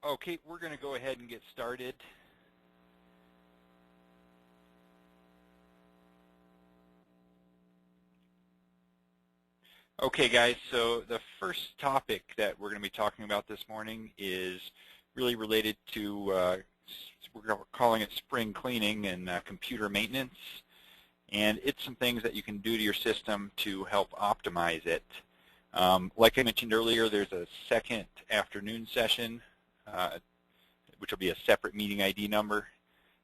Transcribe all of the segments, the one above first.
Okay, we're going to go ahead and get started. Okay, guys, so the first topic that we're going to be talking about this morning is really related to, we're calling it spring cleaning and computer maintenance. And it's some things that you can do to your system to help optimize it. Like I mentioned earlier, there's a second afternoon session, which will be a separate meeting ID number,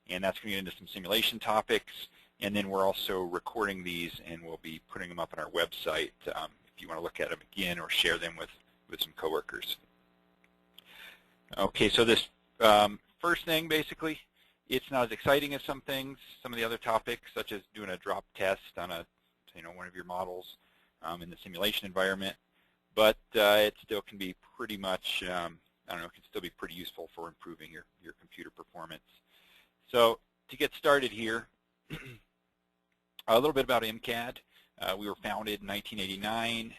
and that's going to get into some simulation topics. And then we're also recording these, and we'll be putting them up on our website if you want to look at them again or share them with some coworkers. Okay, so this first thing, basically, it's not as exciting as some things, some of the other topics, such as doing a drop test on one of your models in the simulation environment. But it still can be pretty much, it can still be pretty useful for improving your computer performance. So to get started here, a little bit about MCAD. We were founded in 1989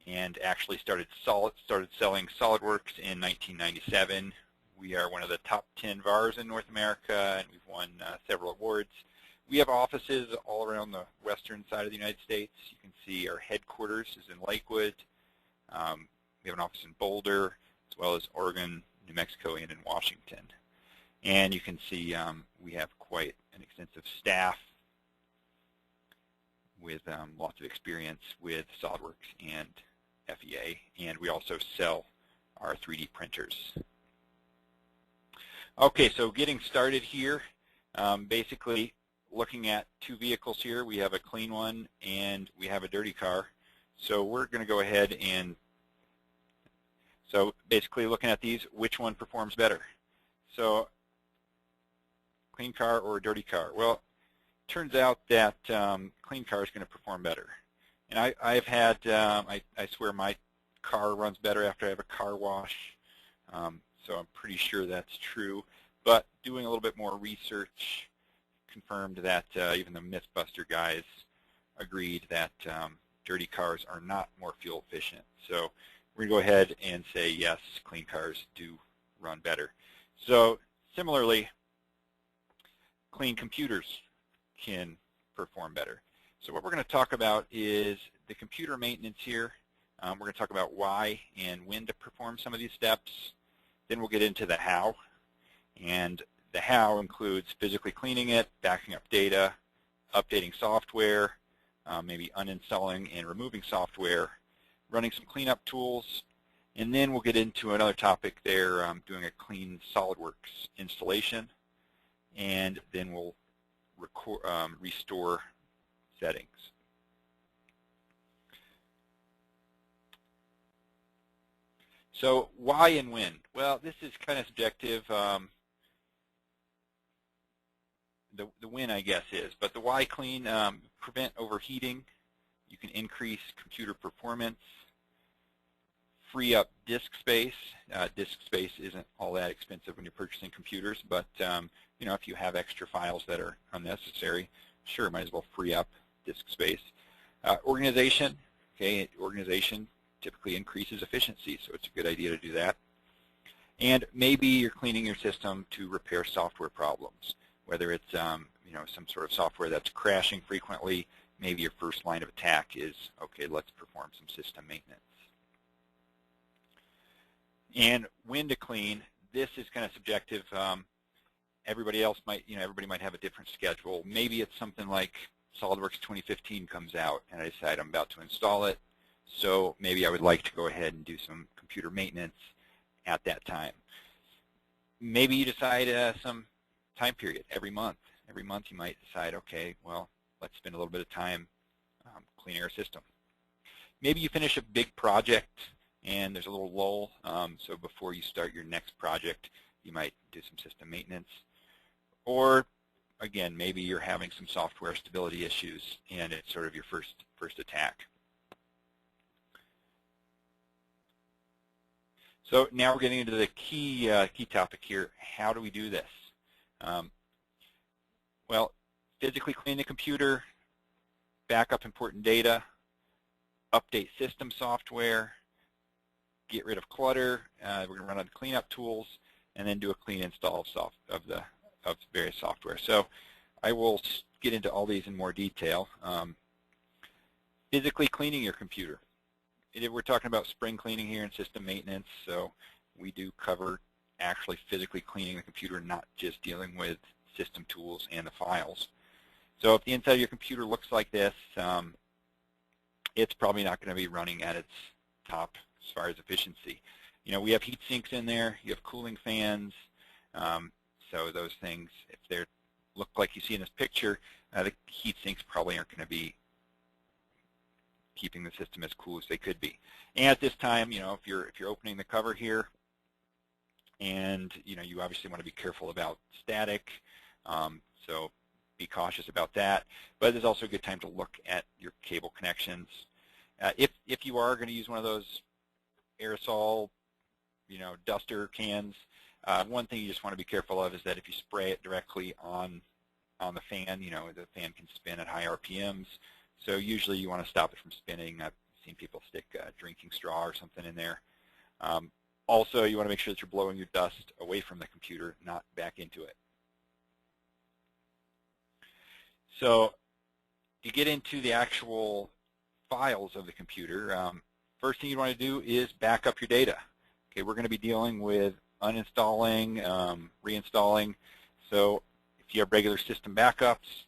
and actually started selling SolidWorks in 1997. We are one of the top 10 VARs in North America, and we've won several awards. We have offices all around the western side of the United States. You can see our headquarters is in Lakewood. We have an office in Boulder, as well as Oregon, New Mexico, and in Washington. And you can see we have quite an extensive staff with lots of experience with SolidWorks and FEA, and we also sell our 3D printers. Okay, so getting started here, basically looking at two vehicles here. We have a clean one and we have a dirty car. So we're going to go ahead and, so basically looking at these, which one performs better? So clean car or dirty car? Well, it turns out that clean car is going to perform better. And I've had, I swear my car runs better after I have a car wash. So I'm pretty sure that's true. But doing a little bit more research confirmed that even the Mythbuster guys agreed that dirty cars are not more fuel efficient. So we're going to go ahead and say yes, clean cars do run better. So similarly, clean computers can perform better. So what we're going to talk about is the computer maintenance here. We're going to talk about why and when to perform some of these steps. Then we'll get into the how. And the how includes physically cleaning it, backing up data, updating software, maybe uninstalling and removing software, running some cleanup tools, and then we'll get into another topic there, doing a clean SolidWorks installation, and then we'll restore settings. So why and when? Well, this is kind of subjective. The when, I guess, is. But the why clean, prevent overheating. You can increase computer performance. Free up disk space. Disk space isn't all that expensive when you're purchasing computers, but if you have extra files that are unnecessary, sure, might as well free up disk space. Organization. Okay, organization typically increases efficiency, so it's a good idea to do that. And maybe you're cleaning your system to repair software problems, whether it's some sort of software that's crashing frequently. Maybe your first line of attack is, okay, let's perform some system maintenance. And when to clean, this is kind of subjective. Everybody might have a different schedule. Maybe it's something like SolidWorks 2015 comes out, and I decide I'm about to install it. So maybe I would like to go ahead and do some computer maintenance at that time. Maybe you decide some time period every month. Every month you might decide, okay, well, let's spend a little bit of time cleaning our system. Maybe you finish a big project and there's a little lull, so before you start your next project, you might do some system maintenance. Or, again, maybe you're having some software stability issues and it's sort of your first attack. So now we're getting into the key topic here. How do we do this? Well, physically clean the computer, back up important data, update system software, get rid of clutter. We're going to run on cleanup tools, and then do a clean install of various software. So I will get into all these in more detail. Physically cleaning your computer. We're talking about spring cleaning here and system maintenance, so we do cover actually physically cleaning the computer, not just dealing with system tools and the files. So if the inside of your computer looks like this, it's probably not going to be running at its top as far as efficiency. You know, we have heat sinks in there, you have cooling fans, so those things, if they look like you see in this picture, the heat sinks probably aren't going to be keeping the system as cool as they could be. And at this time, you know, if you're opening the cover here, and you know, you obviously want to be careful about static, so be cautious about that. But it's also a good time to look at your cable connections. If you are going to use one of those aerosol, you know, duster cans, one thing you just want to be careful of is that if you spray it directly on the fan, you know, the fan can spin at high RPMs. So usually you want to stop it from spinning. I've seen people stick a drinking straw or something in there. Also, you want to make sure that you're blowing your dust away from the computer, not back into it. So to get into the actual files of the computer, first thing you want to do is back up your data. Okay, we're going to be dealing with uninstalling, reinstalling. So if you have regular system backups,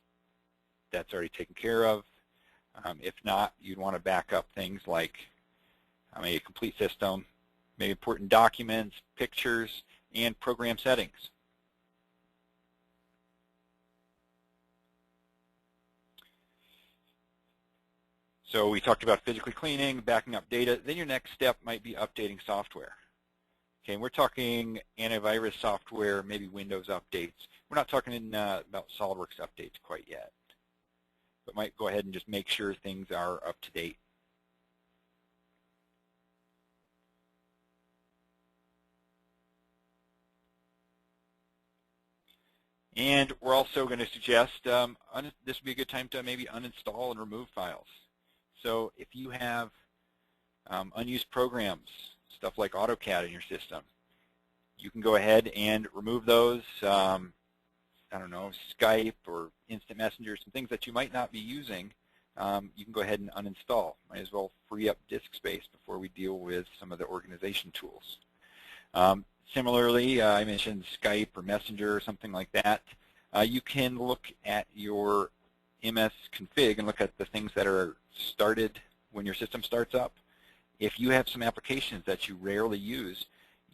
that's already taken care of. If not, you'd want to back up things like maybe a complete system, maybe important documents, pictures, and program settings. So we talked about physically cleaning, backing up data. Then your next step might be updating software. Okay, and we're talking antivirus software, maybe Windows updates. We're not talking about SolidWorks updates quite yet, but might go ahead and just make sure things are up to date. And we're also going to suggest this would be a good time to maybe uninstall and remove files. So if you have unused programs, stuff like AutoCAD in your system, you can go ahead and remove those. I don't know, Skype or Instant Messenger, some things that you might not be using, you can go ahead and uninstall. Might as well free up disk space before we deal with some of the organization tools. Similarly, I mentioned Skype or Messenger or something like that. You can look at your MS config and look at the things that are started when your system starts up. If you have some applications that you rarely use,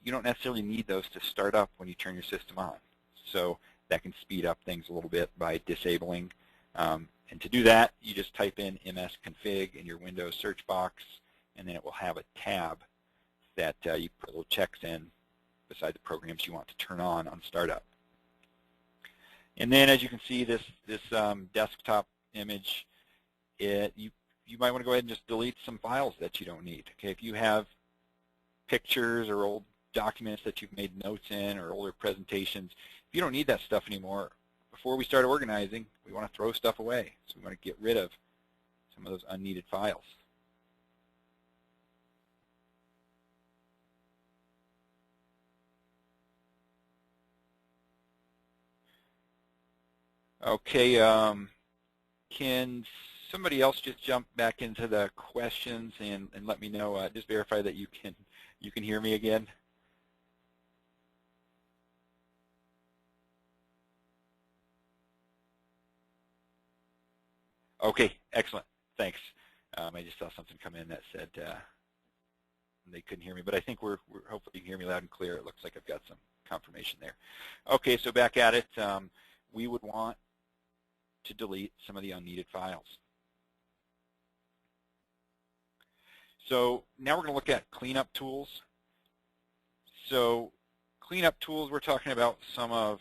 you don't necessarily need those to start up when you turn your system on. So that can speed up things a little bit by disabling. And to do that, you just type in msconfig in your Windows search box, and then it will have a tab that you put little checks in beside the programs you want to turn on startup. And then, as you can see, this desktop image, you might want to go ahead and just delete some files that you don't need. Okay, if you have pictures or old documents that you've made notes in or older presentations, if you don't need that stuff anymore, before we start organizing, we want to throw stuff away. So we want to get rid of some of those unneeded files. Okay, can somebody else just jump back into the questions and let me know, just verify that you can hear me again? Okay, excellent. Thanks. I just saw something come in that said they couldn't hear me, but I think we're hopefully you can hear me loud and clear. It looks like I've got some confirmation there. Okay, so back at it, we would want to delete some of the unneeded files. So now we're going to look at cleanup tools. So cleanup tools, we're talking about some of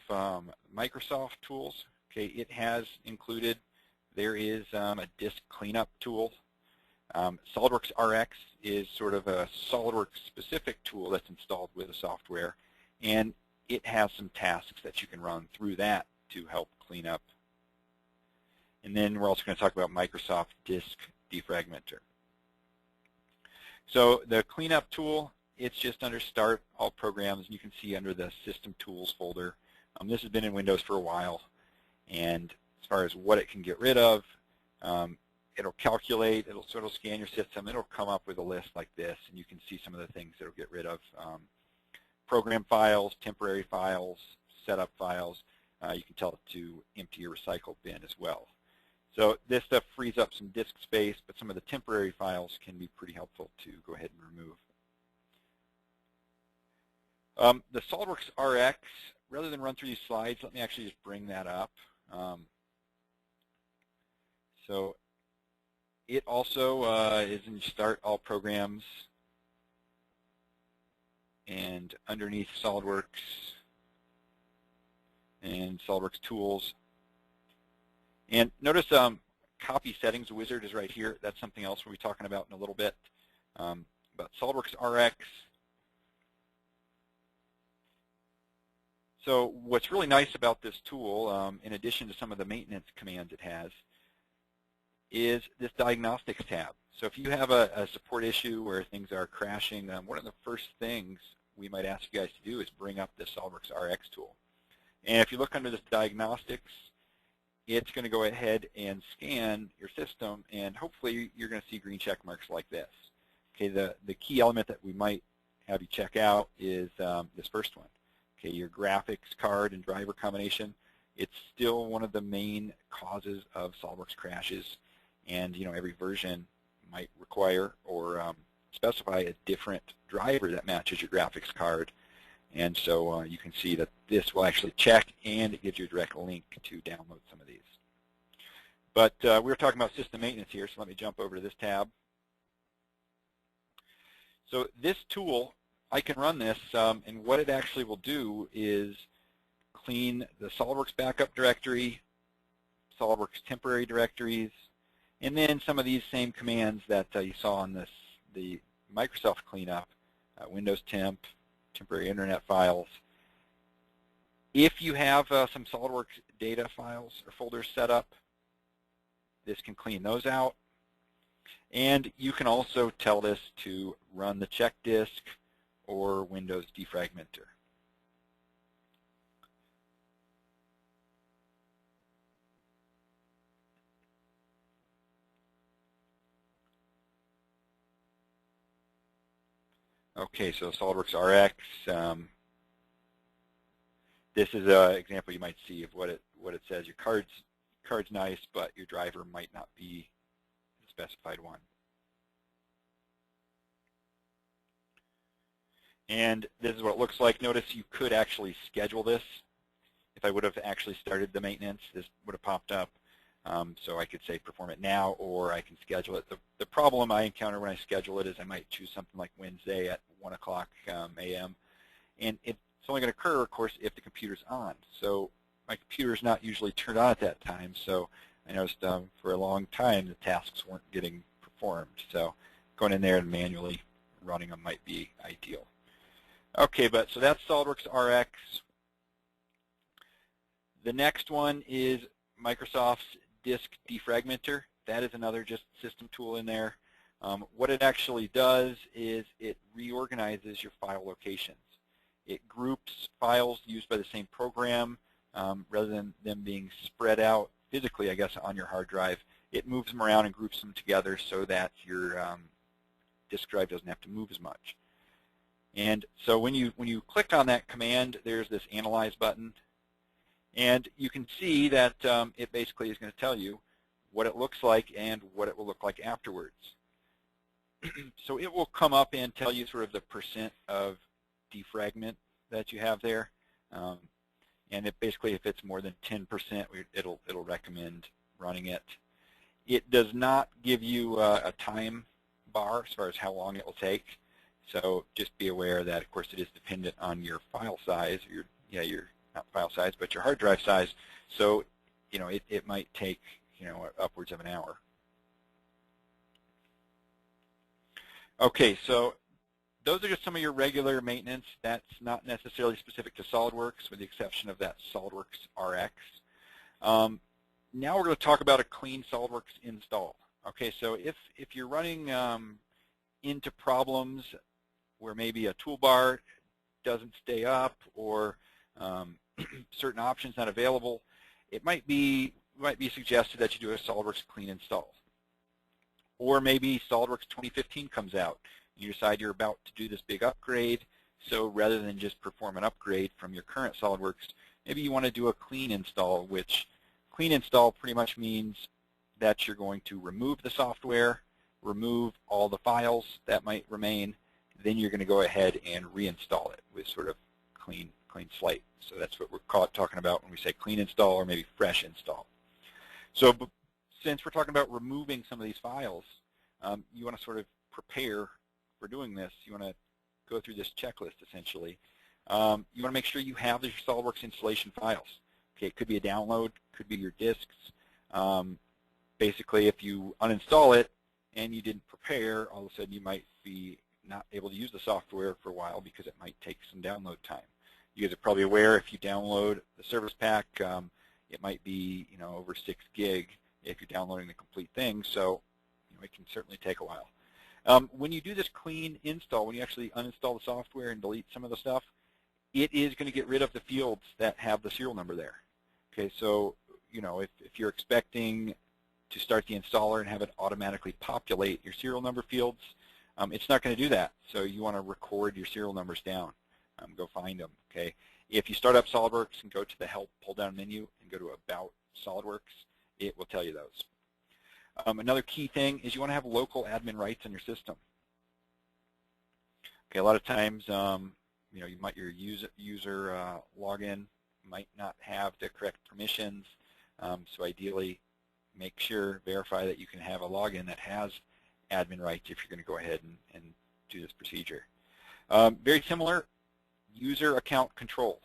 Microsoft tools. Okay, it has included, there is a disk cleanup tool. SolidWorks RX is sort of a SolidWorks specific tool that's installed with the software, and it has some tasks that you can run through that to help clean up. And then we're also going to talk about Microsoft Disk Defragmenter. So the cleanup tool, it's just under Start, All Programs, and you can see under the System Tools folder. This has been in Windows for a while, and as far as what it can get rid of, it'll calculate, it'll scan your system, it'll come up with a list like this, and you can see some of the things it'll get rid of. Program files, temporary files, setup files. You can tell it to empty your recycle bin as well. So this stuff frees up some disk space, but some of the temporary files can be pretty helpful to go ahead and remove. The SolidWorks RX, rather than run through these slides, let me actually just bring that up. So it also is in Start All Programs, and underneath SolidWorks and SolidWorks Tools. And notice Copy Settings Wizard is right here. That's something else we'll be talking about in a little bit. But SolidWorks RX. So what's really nice about this tool, in addition to some of the maintenance commands it has, is this Diagnostics tab. So if you have a support issue where things are crashing, one of the first things we might ask you guys to do is bring up the SolidWorks RX tool. And if you look under this Diagnostics, it's going to go ahead and scan your system, and hopefully you're going to see green check marks like this. Okay, the key element that we might have you check out is this first one. Okay, your graphics card and driver combination. It's still one of the main causes of SolidWorks crashes, and every version might require or specify a different driver that matches your graphics card. And so you can see that this will actually check, and it gives you a direct link to download some of these. But we were talking about system maintenance here, so let me jump over to this tab. So this tool, I can run this, and what it actually will do is clean the SolidWorks backup directory, SolidWorks temporary directories, and then some of these same commands that you saw on the Microsoft cleanup, Windows temp, temporary internet files. If you have some SolidWorks data files or folders set up, this can clean those out. And you can also tell this to run the check disk or Windows defragmenter. Okay, so SolidWorks RX. This is an example you might see of what it says. Your card's nice, but your driver might not be the specified one. And this is what it looks like. Notice you could actually schedule this. If I would have actually started the maintenance, this would have popped up. So I could say perform it now, or I can schedule it. The problem I encounter when I schedule it is I might choose something like Wednesday at 1 o'clock a.m. And it's only going to occur, of course, if the computer's on. So my computer's not usually turned on at that time. So I noticed for a long time the tasks weren't getting performed. So going in there and manually running them might be ideal. Okay, so that's SolidWorks RX. The next one is Microsoft's Disk Defragmenter. That is another just system tool in there. What it actually does is it reorganizes your file locations. It groups files used by the same program rather than them being spread out physically, I guess, on your hard drive. It moves them around and groups them together so that your disk drive doesn't have to move as much. And so when you click on that command, there's this Analyze button. And you can see that it basically is going to tell you what it looks like and what it will look like afterwards. So it will come up and tell you sort of the percent of defragment that you have there. And it basically, if it's more than 10%, it'll recommend running it. It does not give you a time bar as far as how long it will take. So just be aware that, of course, it is dependent on your file size, your not file size, but your hard drive size. So, it might take, upwards of an hour. Okay, so those are just some of your regular maintenance. That's not necessarily specific to SolidWorks, with the exception of that SolidWorks RX. Now we're going to talk about a clean SolidWorks install. Okay, so if you're running into problems where maybe a toolbar doesn't stay up or certain options not available, it might be suggested that you do a SolidWorks clean install. Or maybe SolidWorks 2015 comes out. You decide you're about to do this big upgrade, so rather than just perform an upgrade from your current SolidWorks, maybe you want to do a clean install, which clean install pretty much means that you're going to remove the software, remove all the files that might remain, then you're going to go ahead and reinstall it with sort of clean slate. So that's what we're talking about when we say clean install or maybe fresh install. So since we're talking about removing some of these files, you want to sort of prepare for doing this. You want to go through this checklist essentially. You want to make sure you have your SolidWorks installation files. Okay, it could be a download, could be your disks. Basically, if you uninstall it and you didn't prepare, all of a sudden you might be not able to use the software for a while because it might take some download time. You guys are probably aware if you download the service pack, it might be over 6 gig if you're downloading the complete thing, so it can certainly take a while. When you do this clean install, when you actually uninstall the software and delete some of the stuff, it is going to get rid of the fields that have the serial number there. Okay, so if you're expecting to start the installer and have it automatically populate your serial number fields, it's not going to do that. So you want to record your serial numbers down. Go find them. Okay. If you start up SolidWorks and go to the Help pull-down menu and go to About SolidWorks, it will tell you those. Another key thing is you want to have local admin rights on your system. Okay, a lot of times, your user login might not have the correct permissions. So ideally, verify that you can have a login that has admin rights if you're going to go ahead and do this procedure. Very similar, user account control.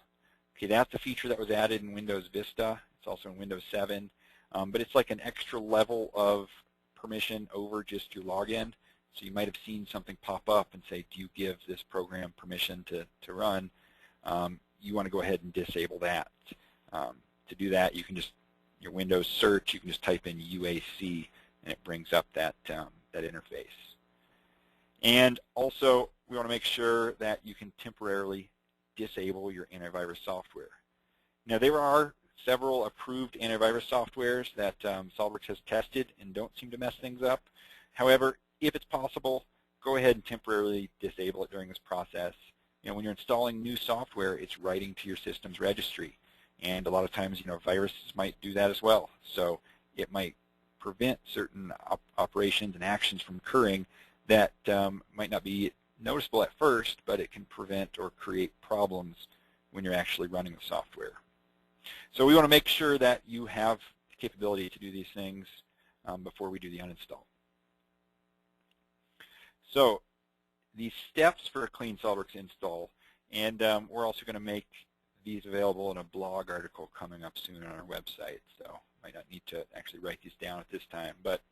Okay, that's a feature that was added in Windows Vista. It's also in Windows 7. But it's like an extra level of permission over just your login. So you might have seen something pop up and say, do you give this program permission to run? You want to go ahead and disable that. To do that, you can just, your Windows search, you can just type in UAC, and it brings up that interface. And also, we want to make sure that you can temporarily disable your antivirus software. Now, there are several approved antivirus softwares that SolidWorks has tested and don't seem to mess things up. However, if it's possible, go ahead and temporarily disable it during this process. When you're installing new software, it's writing to your system's registry. And a lot of times, viruses might do that as well. So it might prevent certain operations and actions from occurring that might not be noticeable at first, but it can prevent or create problems when you're actually running the software. So we want to make sure that you have the capability to do these things before we do the uninstall. So the steps for a clean SolidWorks install, and we're also going to make these available in a blog article coming up soon on our website, so might not need to actually write these down at this time. But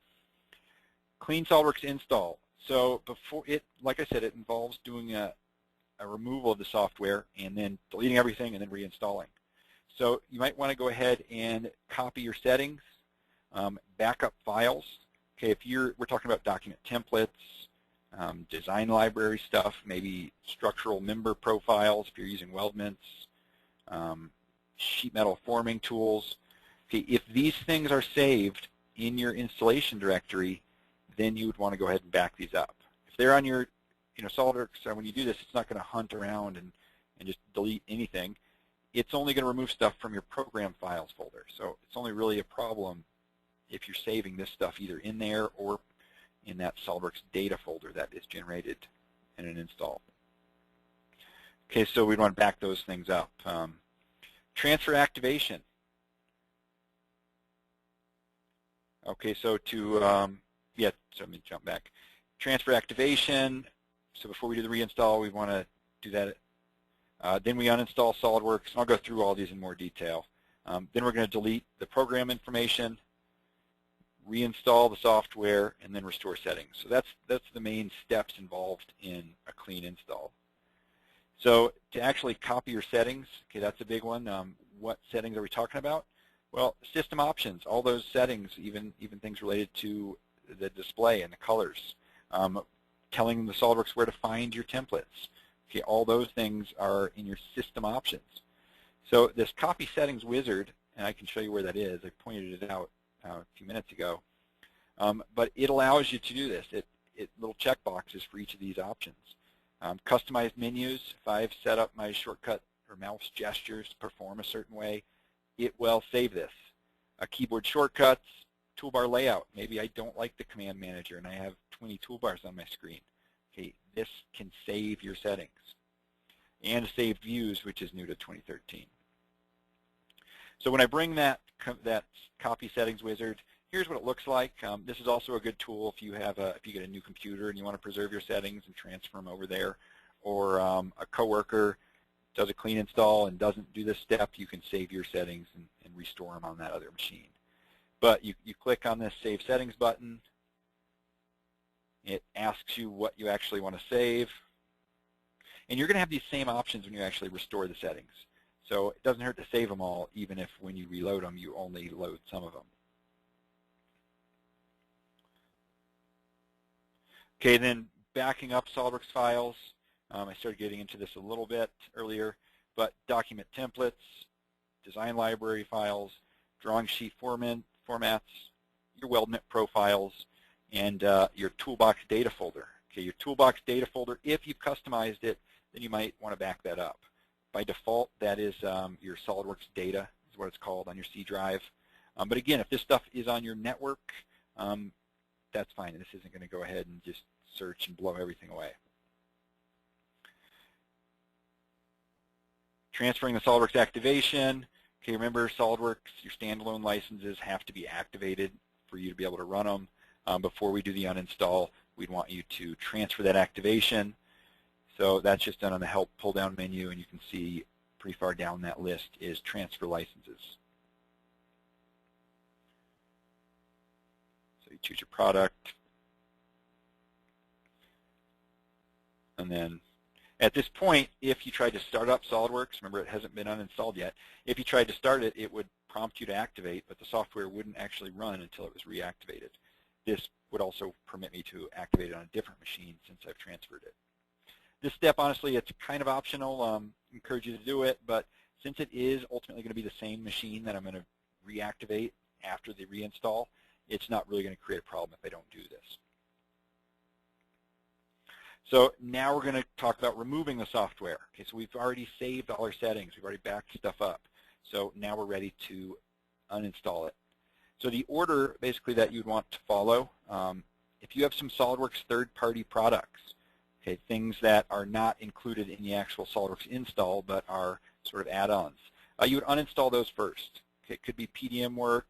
clean SolidWorks install. So before it, like I said, it involves doing a removal of the software and then deleting everything and then reinstalling. So you might want to go ahead and copy your settings, backup files. Okay, we're talking about document templates, design library stuff, maybe structural member profiles if you're using weldments, sheet metal forming tools. Okay, if these things are saved in your installation directory, then you would want to go ahead and back these up. If they're on your SolidWorks, when you do this, it's not going to hunt around and just delete anything. It's only going to remove stuff from your program files folder. So it's only really a problem if you're saving this stuff either in there or in that SolidWorks data folder that is generated in an install. Okay, so we'd want to back those things up. Transfer activation. Okay, so so let me jump back. Transfer activation. So before we do the reinstall, we want to do that. Then we uninstall SolidWorks, and I'll go through all these in more detail. Then we're going to delete the program information, reinstall the software, and then restore settings. So that's the main steps involved in a clean install. So to actually copy your settings, okay, that's a big one. What settings are we talking about? Well, system options, all those settings, even things related to the display and the colors. telling the SolidWorks where to find your templates. Okay, all those things are in your system options. So this copy settings wizard, and I can show you where that is. I pointed it out a few minutes ago. But it allows you to do this. It little checkboxes for each of these options. Customized menus, if I've set up my shortcut or mouse gestures to perform a certain way, it will save this. Keyboard shortcuts, toolbar layout. Maybe I don't like the command manager and I have 20 toolbars on my screen. Okay, this can save your settings. And save views, which is new to 2013. So when I bring that copy settings wizard, here's what it looks like. This is also a good tool if you get a new computer and you want to preserve your settings and transfer them over there, or a coworker does a clean install and doesn't do this step, you can save your settings and restore them on that other machine. But you click on this Save Settings button. It asks you what you actually want to save. And you're going to have these same options when you actually restore the settings. So it doesn't hurt to save them all, even if when you reload them, you only load some of them. Okay, then backing up SolidWorks files. I started getting into this a little bit earlier, but document templates, design library files, drawing sheet formats, your WeldNet profiles, and your toolbox data folder. Okay, your toolbox data folder, if you've customized it, then you might want to back that up. By default, that is your SolidWorks data, is what it's called on your C drive. But again, if this stuff is on your network, that's fine. This isn't going to go ahead and just search and blow everything away. Transferring the SolidWorks activation. Okay, remember SolidWorks, your standalone licenses have to be activated for you to be able to run them. Before we do the uninstall, we'd want you to transfer that activation. So that's just done on the Help pull-down menu, and you can see pretty far down that list is Transfer Licenses. So you choose your product, and then at this point, if you tried to start up SolidWorks, remember it hasn't been uninstalled yet, if you tried to start it, it would prompt you to activate, but the software wouldn't actually run until it was reactivated. This would also permit me to activate it on a different machine since I've transferred it. This step, honestly, it's kind of optional. I encourage you to do it, but since it is ultimately going to be the same machine that I'm going to reactivate after the reinstall, it's not really going to create a problem if I don't do this. So now we're going to talk about removing the software. Okay, so we've already saved all our settings. We've already backed stuff up. So now we're ready to uninstall it. So the order, basically, that you'd want to follow, if you have some SolidWorks third-party products, okay, things that are not included in the actual SolidWorks install but are sort of add-ons, you would uninstall those first. Okay, it could be PDMWorks,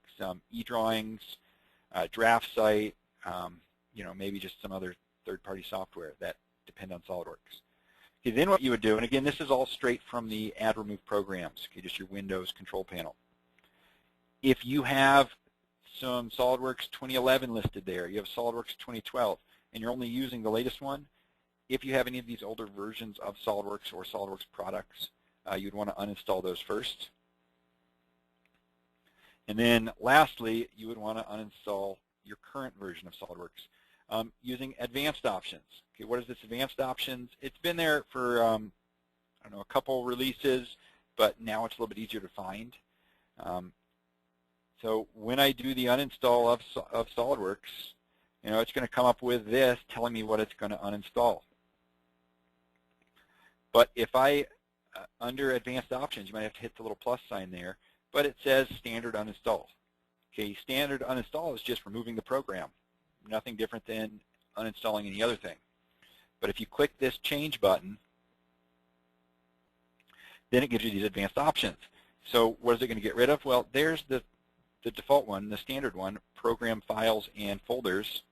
eDrawings, DraftSite, maybe just some other third-party software that depend on SolidWorks. Okay, then what you would do, and again, this is all straight from the Add Remove Programs, okay, just your Windows control panel. If you have some SolidWorks 2011 listed there, you have SolidWorks 2012, and you're only using the latest one, if you have any of these older versions of SolidWorks or SolidWorks products, you'd want to uninstall those first. And then lastly, you would want to uninstall your current version of SolidWorks using advanced options. Okay, what is this advanced options? It's been there for, I don't know, a couple releases, but now it's a little bit easier to find. So when I do the uninstall of SolidWorks, it's going to come up with this telling me what it's going to uninstall. But if I, under advanced options, you might have to hit the little plus sign there, but it says standard uninstall. Okay, standard uninstall is just removing the program. Nothing different than uninstalling any other thing. But if you click this change button, then it gives you these advanced options. So what is it going to get rid of? Well, there's the default one, the standard one, program files and folders.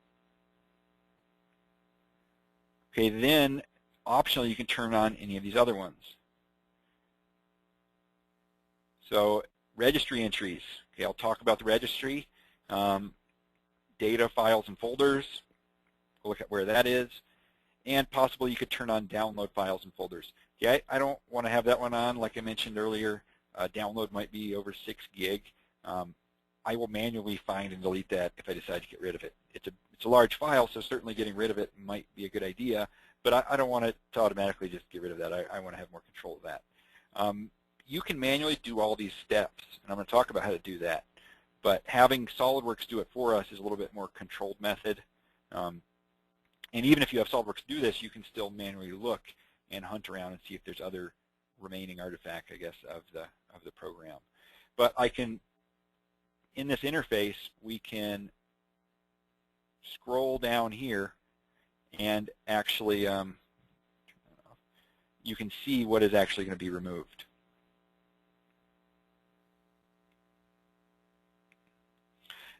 Okay, then optionally you can turn on any of these other ones. So registry entries. Okay, I'll talk about the registry. Data, files, and folders. We'll look at where that is. And possibly you could turn on download files and folders. Okay, I don't want to have that one on. Like I mentioned earlier, download might be over 6 gig. I will manually find and delete that if I decide to get rid of it. It's a It's a large file, so certainly getting rid of it might be a good idea, but I don't want it to automatically just get rid of that. I want to have more control of that. You can manually do all these steps, and I'm going to talk about how to do that. But having SolidWorks do it for us is a little bit more controlled method. And even if you have SolidWorks do this, you can still manually look and hunt around and see if there's other remaining artifact, I guess, of the program. But I can, in this interface, we can scroll down here and actually you can see what is actually going to be removed.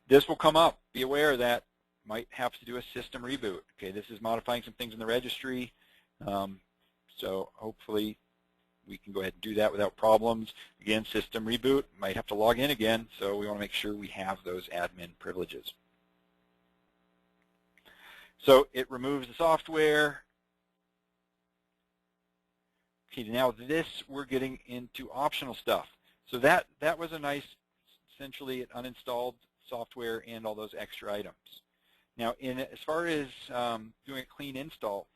This will come up. Be aware that might have to do a system reboot. Okay, this is modifying some things in the registry, so hopefully we can go ahead and do that without problems. Again, system reboot, might have to log in again, so we want to make sure we have those admin privileges. So it removes the software. Okay, now this, we're getting into optional stuff. So that was a nice, essentially it uninstalled software and all those extra items. Now, as far as doing a clean install,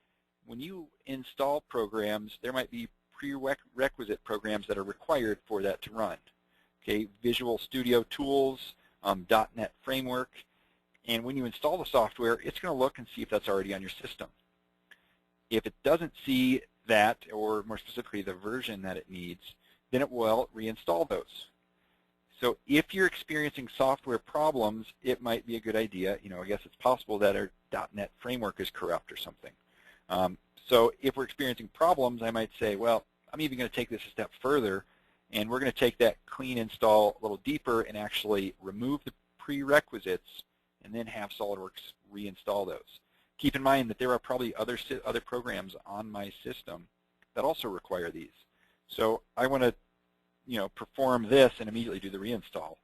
when you install programs, there might be prerequisite programs that are required for that to run. Okay, Visual Studio Tools, .NET Framework, and when you install the software, it's going to look and see if that's already on your system. If it doesn't see that, or more specifically the version that it needs, then it will reinstall those. So if you're experiencing software problems, it might be a good idea, I guess it's possible that our .NET Framework is corrupt or something. So if we're experiencing problems, I might say, well, I'm even going to take this a step further, and we're going to take that clean install a little deeper and actually remove the prerequisites and then have SolidWorks reinstall those. Keep in mind that there are probably other programs on my system that also require these. So I want to perform this and immediately do the reinstall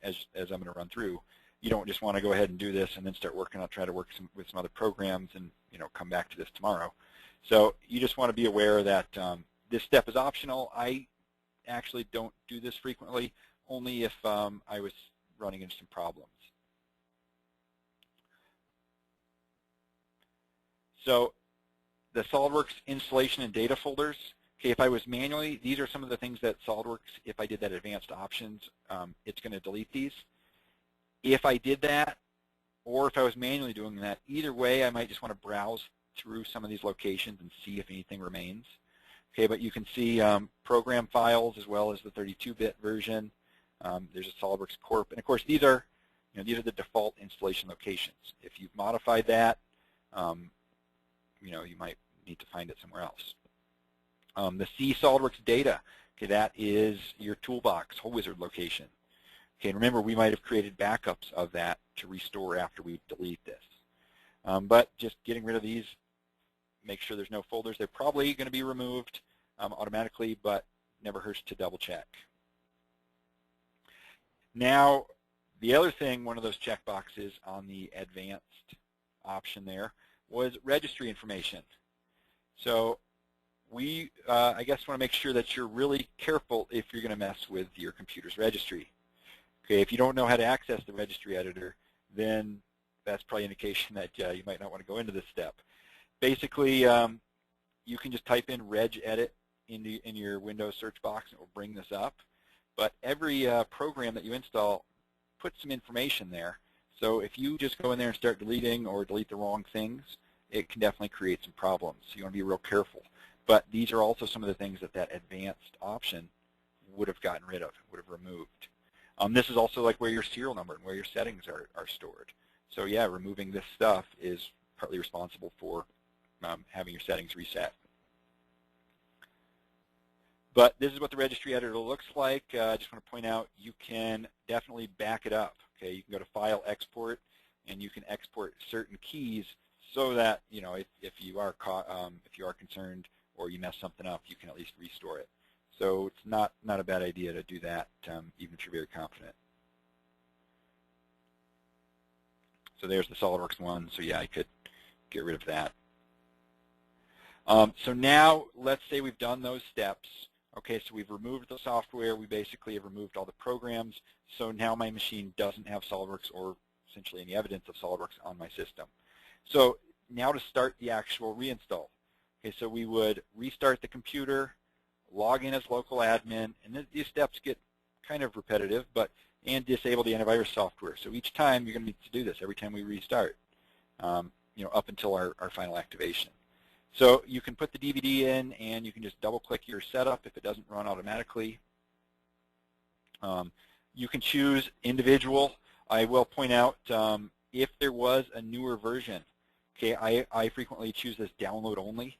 as I'm going to run through. You don't just want to go ahead and do this and then start working on try to work with some other programs and come back to this tomorrow. So you just want to be aware that this step is optional. I actually don't do this frequently, only if I was running into some problems. So the SolidWorks installation and data folders, okay, if I was manually, these are some of the things that SolidWorks, if I did that advanced options, it's going to delete these. If I did that, or if I was manually doing that, either way, I might just want to browse through some of these locations and see if anything remains. Okay, but you can see program files as well as the 32-bit version. There's a SolidWorks Corp, and of course these are, these are the default installation locations. If you've modified that, you might need to find it somewhere else. The C SolidWorks data, okay, that is your toolbox, whole wizard location. Okay, and remember, we might have created backups of that to restore after we delete this. But just getting rid of these, make sure there's no folders. They're probably going to be removed automatically, but never hurts to double check. Now, the other thing, one of those checkboxes on the advanced option there was registry information. So we, I guess, want to make sure that you're really careful if you're going to mess with your computer's registry. Okay, if you don't know how to access the registry editor, then that's probably an indication that you might not want to go into this step. Basically, you can just type in regedit in your Windows search box and it will bring this up. But every program that you install puts some information there. So if you just go in there and start deleting or delete the wrong things, it can definitely create some problems. So you want to be real careful. But these are also some of the things that advanced option would have gotten rid of, would have removed. This is also like where your serial number and where your settings are stored. So yeah, removing this stuff is partly responsible for having your settings reset. But this is what the registry editor looks like. I just want to point out you can definitely back it up. Okay, you can go to File, Export, and you can export certain keys so that if you are concerned or you mess something up, you can at least restore it. So it's not a bad idea to do that, even if you're very confident. So there's the SolidWorks one. So yeah, I could get rid of that. So now let's say we've done those steps. Okay, so we've removed the software. We basically have removed all the programs. So now my machine doesn't have SolidWorks or essentially any evidence of SolidWorks on my system. So now to start the actual reinstall. Okay, so we would restart the computer, log in as local admin, and these steps get kind of repetitive, and disable the antivirus software. So each time you're going to need to do this every time we restart, up until our final activation. So you can put the DVD in, and you can just double-click your setup if it doesn't run automatically. You can choose individual. I will point out if there was a newer version. Okay, I frequently choose this download only.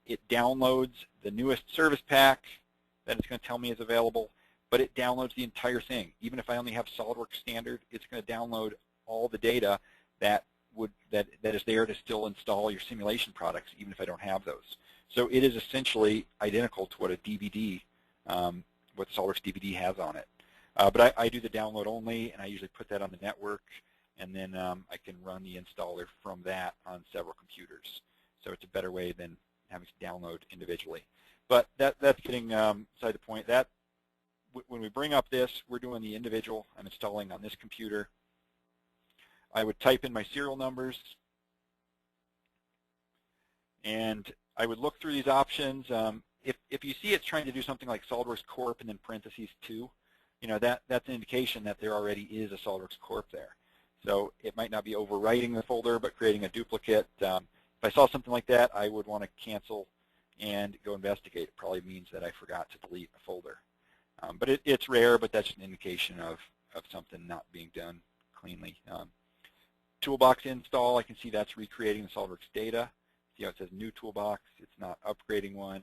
It downloads the newest service pack that it's going to tell me is available, but it downloads the entire thing. Even if I only have SolidWorks Standard, it's going to download all the data that is there to still install your simulation products, even if I don't have those. So it is essentially identical to what a DVD, what the SolidWorks DVD has on it. But I do the download only, and I usually put that on the network, and then I can run the installer from that on several computers. So it's a better way than having to download individually. But that's getting beside the point. That when we bring up this, we're doing the individual. I'm installing on this computer. I would type in my serial numbers, and I would look through these options. If you see it's trying to do something like SolidWorks Corp and then parentheses 2, that's an indication that there already is a SolidWorks Corp there. So it might not be overwriting the folder, but creating a duplicate. If I saw something like that, I would want to cancel and go investigate. It probably means that I forgot to delete a folder. But it's rare, but that's an indication of something not being done cleanly. Toolbox install, I can see that's recreating the SolidWorks data. See how it says new toolbox, it's not upgrading one.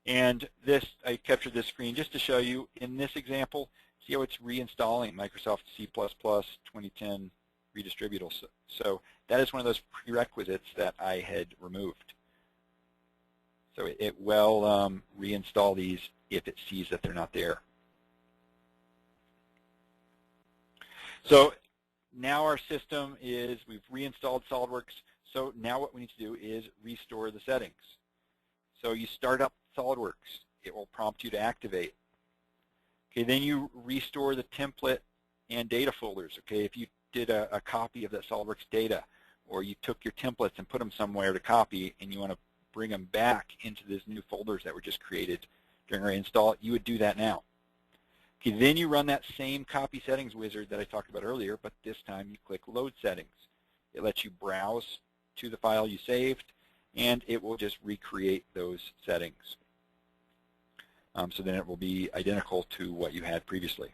And this, I captured this screen just to show you, in this example, see how it's reinstalling Microsoft C++ 2010 redistributable. So that is one of those prerequisites that I had removed. So it will reinstall these if it sees that they're not there. So now our system is, we've reinstalled SolidWorks, so now what we need to do is restore the settings. So you start up SolidWorks. It will prompt you to activate. Okay, then you restore the template and data folders. Okay, if you did a copy of that SolidWorks data, or you took your templates and put them somewhere to copy, and you want to bring them back into these new folders that were just created during our install, you would do that now. Okay, then you run that same copy settings wizard that I talked about earlier, but this time you click load settings. It lets you browse to the file you saved, and it will just recreate those settings. So then it will be identical to what you had previously.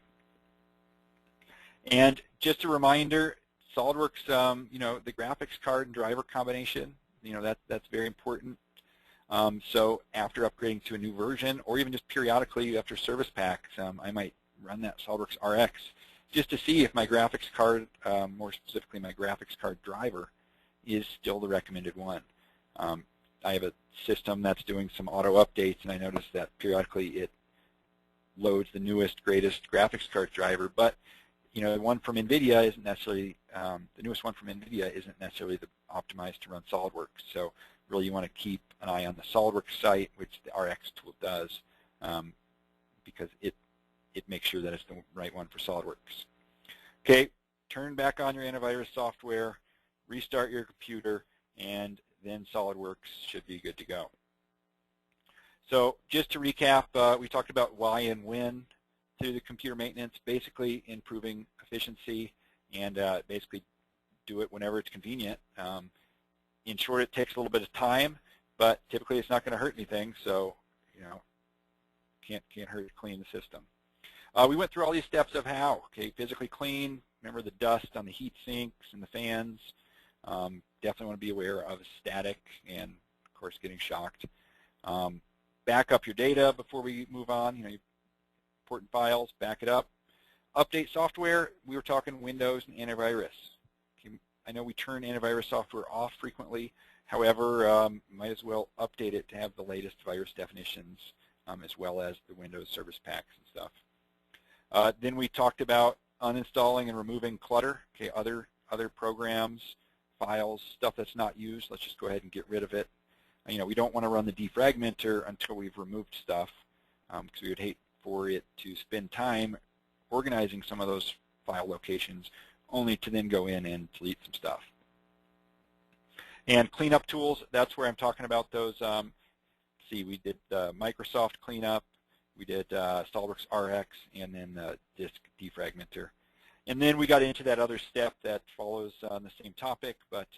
And just a reminder, SolidWorks, the graphics card and driver combination, that's very important. So after upgrading to a new version, or even just periodically after service packs, I might run that SolidWorks RX just to see if my graphics card, more specifically my graphics card driver, is still the recommended one. I have a system that's doing some auto updates, and I noticed that periodically it loads the newest, greatest graphics card driver, but the one from NVIDIA isn't necessarily, the newest one from NVIDIA isn't necessarily optimized to run SolidWorks. So really you want to keep an eye on the SolidWorks site, which the RX tool does, because it makes sure that it's the right one for SolidWorks. Okay, turn back on your antivirus software, restart your computer, and then SolidWorks should be good to go. So just to recap, we talked about why and when through the computer maintenance, basically improving efficiency, and basically do it whenever it's convenient. In short, it takes a little bit of time, but typically it's not going to hurt anything, so can't hurt to clean the system. We went through all these steps of how. Okay, physically clean. Remember the dust on the heat sinks and the fans. Definitely want to be aware of static and, of course, getting shocked. Back up your data before we move on. Important files, back it up. Update software. We were talking Windows and antivirus. Okay, I know we turn antivirus software off frequently. However, might as well update it to have the latest virus definitions, as well as the Windows service packs and stuff. Then we talked about uninstalling and removing clutter. Okay, other programs, files, stuff that's not used. Let's just go ahead and get rid of it. We don't want to run the defragmenter until we've removed stuff, because we would hate for it to spend time organizing some of those file locations, only to then go in and delete some stuff. And cleanup tools, that's where I'm talking about those. See, we did Microsoft cleanup, we did SolidWorks RX, and then the disk defragmenter. And then we got into that other step that follows on the same topic, but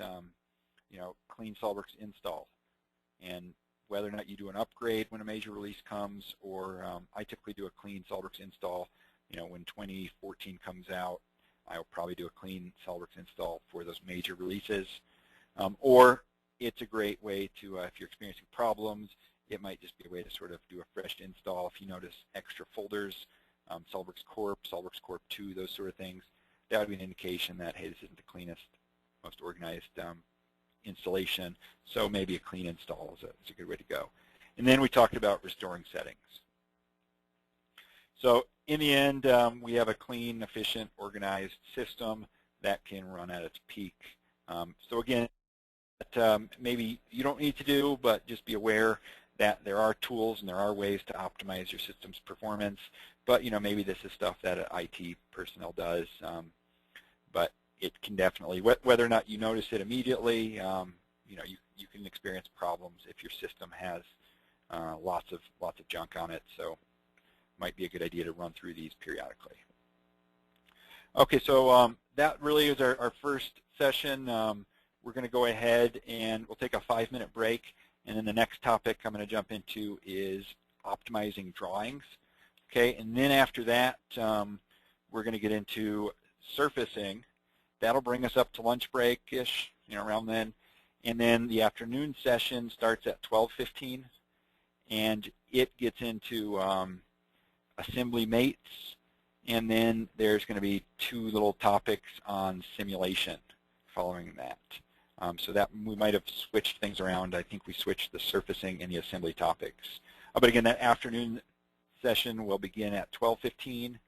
clean SolidWorks install. And whether or not you do an upgrade when a major release comes, or I typically do a clean SolidWorks install. When 2014 comes out, I'll probably do a clean SolidWorks install for those major releases. Or it's a great way to, if you're experiencing problems, it might just be a way to sort of do a fresh install. If you notice extra folders, SolidWorks Corp, SolidWorks Corp 2, those sort of things, that would be an indication that, hey, this isn't the cleanest, most organized installation, so maybe a clean install is a good way to go. And then we talked about restoring settings. So in the end, we have a clean, efficient, organized system that can run at its peak. So again, maybe you don't need to do, but just be aware that there are tools and there are ways to optimize your system's performance. But maybe this is stuff that IT personnel does. But it can definitely, whether or not you notice it immediately, you can experience problems if your system has lots of junk on it. So it might be a good idea to run through these periodically. Okay, so that really is our first session. We're going to go ahead and we'll take a 5-minute break, and then the next topic I'm going to jump into is optimizing drawings. Okay, and then after that, we're going to get into surfacing. That'll bring us up to lunch break-ish, around then. And then the afternoon session starts at 12:15, and it gets into assembly mates, and then there's going to be 2 little topics on simulation following that. So that we might have switched things around. I think we switched the surfacing and the assembly topics. But again, that afternoon session will begin at 12:15.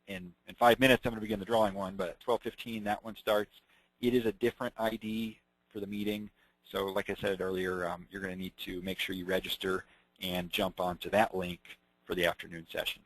In 5 minutes, I'm going to begin the drawing one, but at 12:15, that one starts. It is a different ID for the meeting. So like I said earlier, you're going to need to make sure you register and jump onto that link for the afternoon session.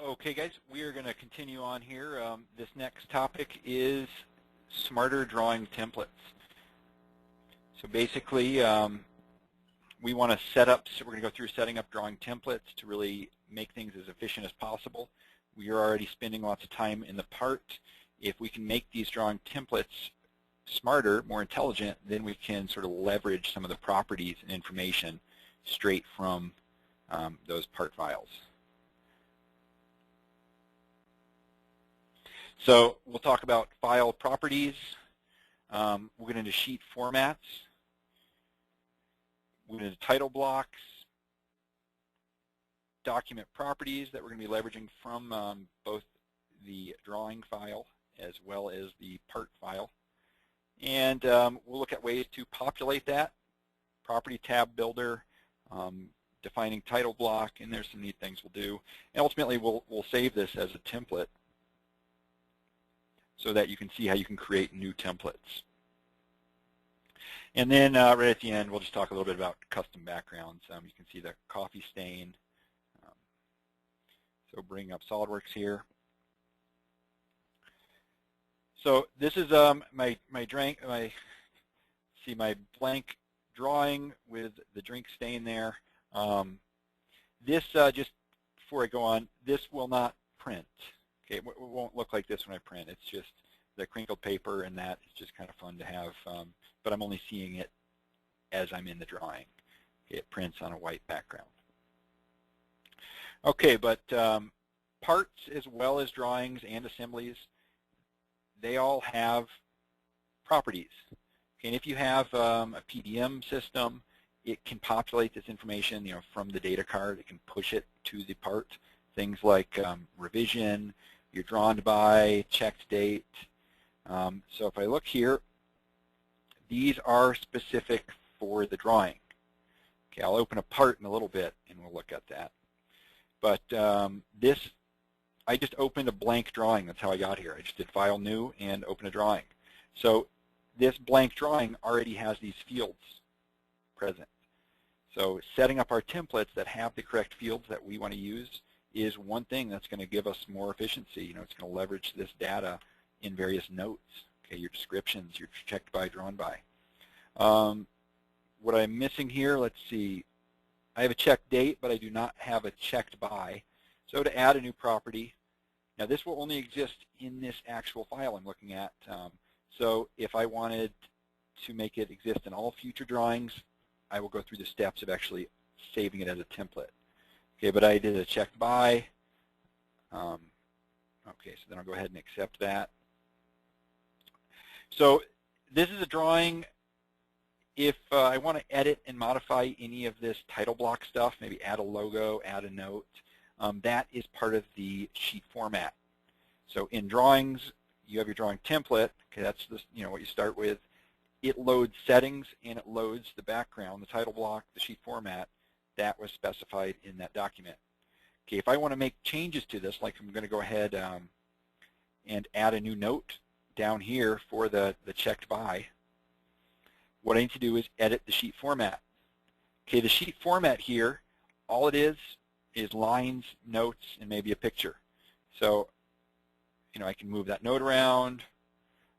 Okay, guys, we are going to continue on here. This next topic is smarter drawing templates. So basically, we want to set up, so we're going to go through setting up drawing templates to really make things as efficient as possible. We are already spending lots of time in the part. If we can make these drawing templates smarter, more intelligent, then we can sort of leverage some of the properties and information straight from those part files. So we'll talk about file properties. We'll get into sheet formats. We'll get into title blocks, document properties that we're going to be leveraging from both the drawing file as well as the part file. And we'll look at ways to populate that, property tab builder, defining title block, and there's some neat things we'll do. And ultimately, we'll save this as a template so that you can see how you can create new templates. And then right at the end, we'll just talk a little bit about custom backgrounds. You can see the coffee stain. So bring up SolidWorks here. So this is my blank drawing with the drink stain there. This just before I go on, this will not print. Okay, it won't look like this when I print. It's just the crinkled paper, and that is just kind of fun to have. But I'm only seeing it as I'm in the drawing. Okay, it prints on a white background. Okay, but parts as well as drawings and assemblies, they all have properties. Okay, and if you have a PDM system, it can populate this information, from the data card. It can push it to the part. Things like revision, your drawn by, checked date. So if I look here, these are specific for the drawing. Okay, I'll open a part in a little bit and we'll look at that. But this, I just opened a blank drawing. That's how I got here. I just did File, New, and open a drawing. So this blank drawing already has these fields present. So setting up our templates that have the correct fields that we want to use is one thing that's going to give us more efficiency. It's going to leverage this data in various notes. Okay, your descriptions, your checked by, drawn by. What I'm missing here, let's see. I have a checked date, but I do not have a checked by. So to add a new property, now this will only exist in this actual file I'm looking at. So if I wanted to make it exist in all future drawings, I will go through the steps of actually saving it as a template. Okay, but I did a checked by. Okay, so then I'll go ahead and accept that. So this is a drawing. If I want to edit and modify any of this title block stuff, maybe add a logo, add a note, that is part of the sheet format. So in drawings, you have your drawing template. Okay, that's this, what you start with. It loads settings and it loads the background, the title block, the sheet format that was specified in that document. Okay, if I want to make changes to this, like I'm going to go ahead and add a new note down here for the checked by, what I need to do is edit the sheet format. Okay, the sheet format here, all it is lines, notes, and maybe a picture. So, I can move that note around,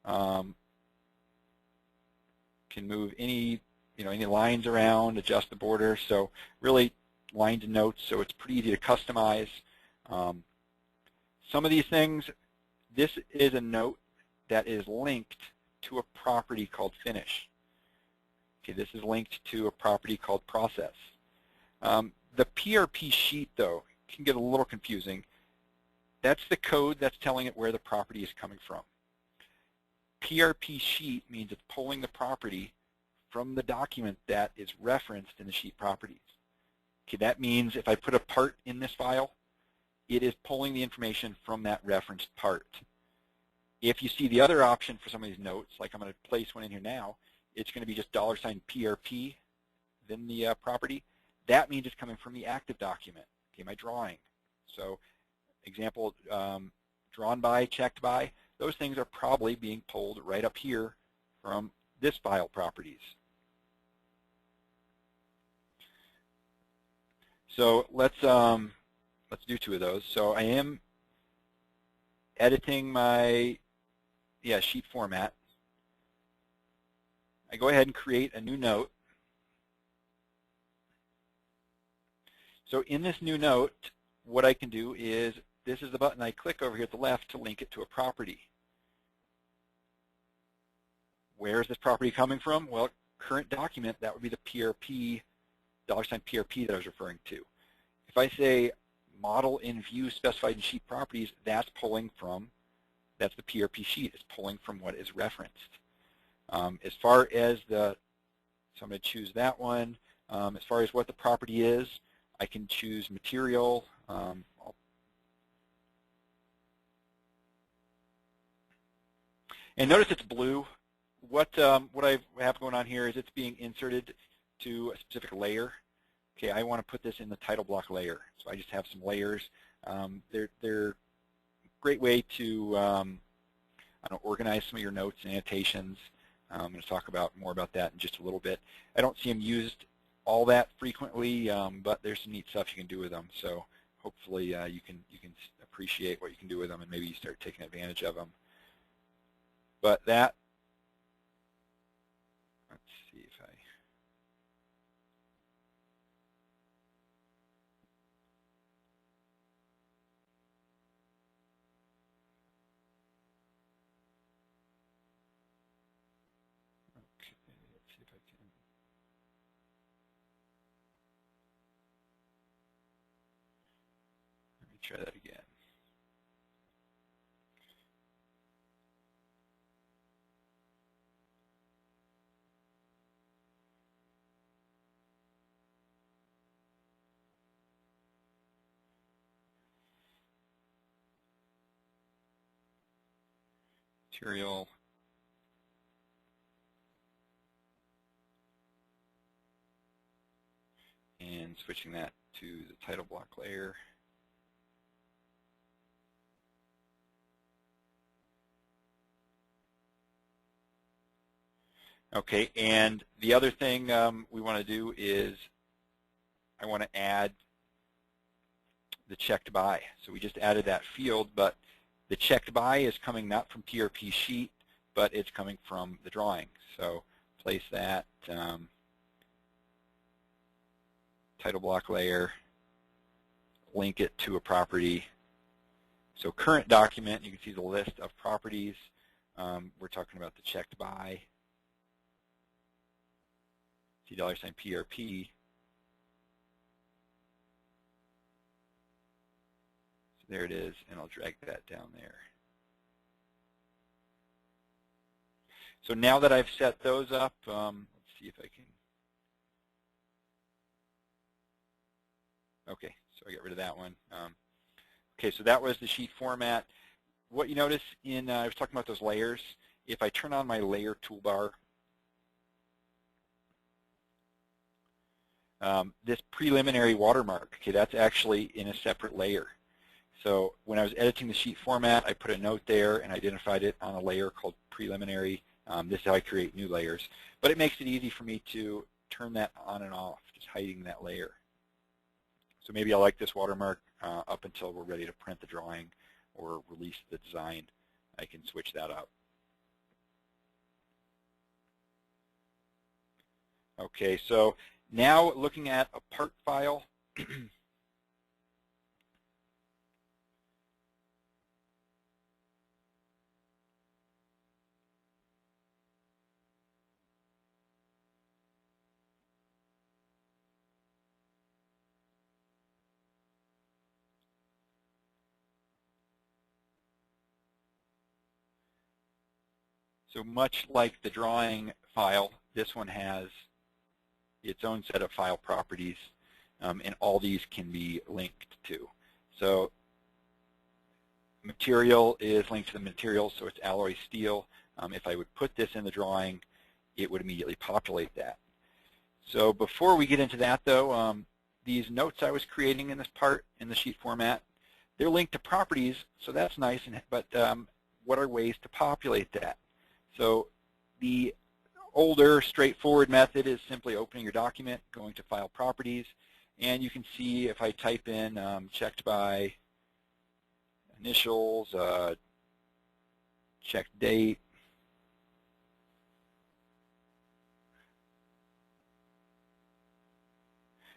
can move any lines around, adjust the border. So really lines and notes, so it's pretty easy to customize. Some of these things, this is a note that is linked to a property called finish. Okay, this is linked to a property called process. The PRP sheet, though, can get a little confusing. That's the code that's telling it where the property is coming from. PRP sheet means it's pulling the property from the document that is referenced in the sheet properties. Okay, that means if I put a part in this file, it is pulling the information from that referenced part. If you see the other option for some of these notes, like I'm going to place one in here now, it's going to be just $PRP, then the property. That means it's coming from the active document, okay, my drawing. So example, drawn by, checked by, those things are probably being pulled right up here from this file properties. So let's let's do 2 of those. So I am editing my sheet format. I go ahead and create a new note. So in this new note, what I can do is, this is the button I click over here at the left to link it to a property. Where is this property coming from? Well, current document, that would be the PRP, $PRP that I was referring to. If I say model in view specified in sheet properties, that's pulling from, that's the PRP sheet. It's pulling from what is referenced. As far as so I'm going to choose that one. As far as what the property is, I can choose material. And notice it's blue. What I have going on here is it's being inserted to a specific layer. Okay, I want to put this in the title block layer. So I just have some layers. They're a great way to organize some of your notes and annotations. I'm going to talk more about that in just a little bit. I don't see them used all that frequently, but there's some neat stuff you can do with them. So hopefully you can appreciate what you can do with them, and maybe you start taking advantage of them. But that, let's see if I, okay, let's see if I can. Let me try that again. Material, and switching that to the title block layer. Okay, and the other thing we want to do is I want to add the checked by. So we just added that field, but the checked by is coming not from PRP sheet, but it's coming from the drawing. So place that title block layer, link it to a property. So current document, you can see the list of properties. We're talking about the checked by. See $PRP. So there it is, and I'll drag that down there. So now that I've set those up, let's see if I can. Okay, so I got rid of that one. Okay, so that was the sheet format. What you notice in, I was talking about those layers. If I turn on my layer toolbar, this preliminary watermark, okay, that's actually in a separate layer. So when I was editing the sheet format, I put a note there and identified it on a layer called preliminary. This is how I create new layers. But it makes it easy for me to turn that on and off, just hiding that layer. So maybe I like this watermark up until we're ready to print the drawing or release the design. I can switch that up. Okay, so now looking at a part file. So much like the drawing file, this one has its own set of file properties, and all these can be linked to. So material is linked to the material, so it's alloy steel. If I would put this in the drawing, it would immediately populate that. So before we get into that, though, these notes I was creating in this part in the sheet format, they're linked to properties, so that's nice, but what are ways to populate that? So the older, straightforward method is simply opening your document, going to File Properties, And you can see if I type in checked by initials, checked date,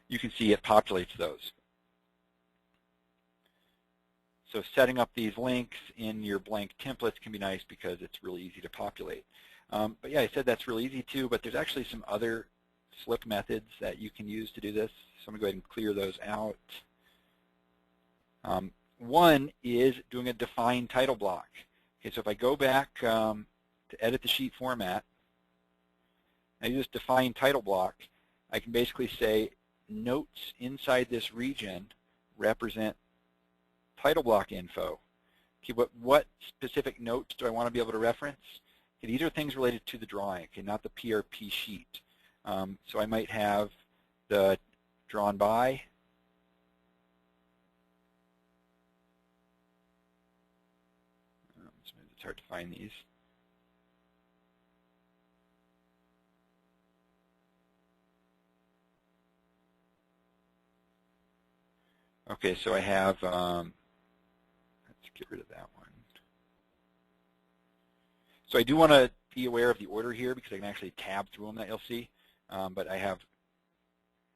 you can see it populates those. So setting up these links in your blank templates can be nice because it's really easy to populate. But yeah, I said that's really easy too, but there's actually some other slick methods that you can use to do this. So I'm going to go ahead and clear those out. One is doing a defined title block. Okay, so if I go back to edit the sheet format, I use define title block, I can basically say notes inside this region represent title block info. Okay, what specific notes do I want to be able to reference? Okay, these are things related to the drawing, okay, not the PRP sheet. So I might have the drawn by, it's hard to find these. Okay, so I have, let's get rid of that one. So I do want to be aware of the order here because I can actually tab through them that you'll see. But I have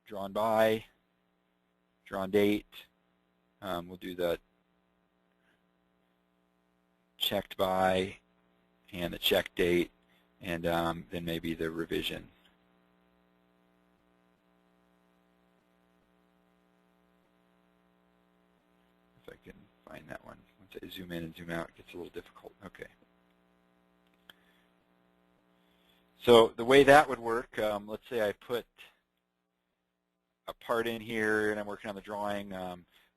drawn by, drawn date. We'll do the checked by and the check date, and then maybe the revision. If I can find that one. Once I zoom in and zoom out, it gets a little difficult. Okay. So the way that would work, let's say I put a part in here and I'm working on the drawing.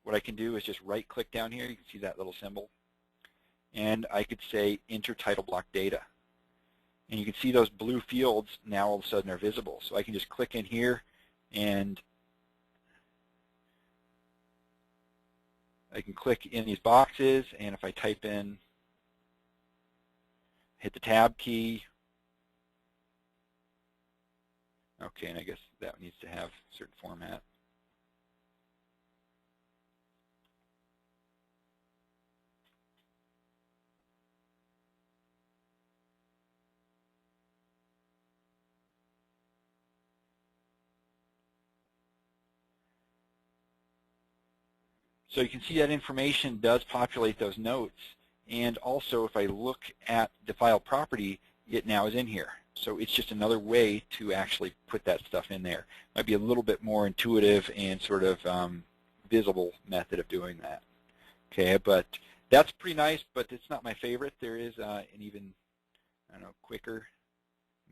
What I can do is just right-click down here. You can see that little symbol. And I could say enter title block data. And you can see those blue fields now all of a sudden are visible. So I can just click in here and I can click in these boxes, and if I type in, hit the tab key, okay, and I guess that needs to have a certain format. So you can see that information does populate those notes, and also if I look at the file property, it now is in here. So it's just another way to actually put that stuff in there. Might be a little bit more intuitive and sort of visible method of doing that. Okay, but that's pretty nice, but it's not my favorite. There is an even, I don't know, quicker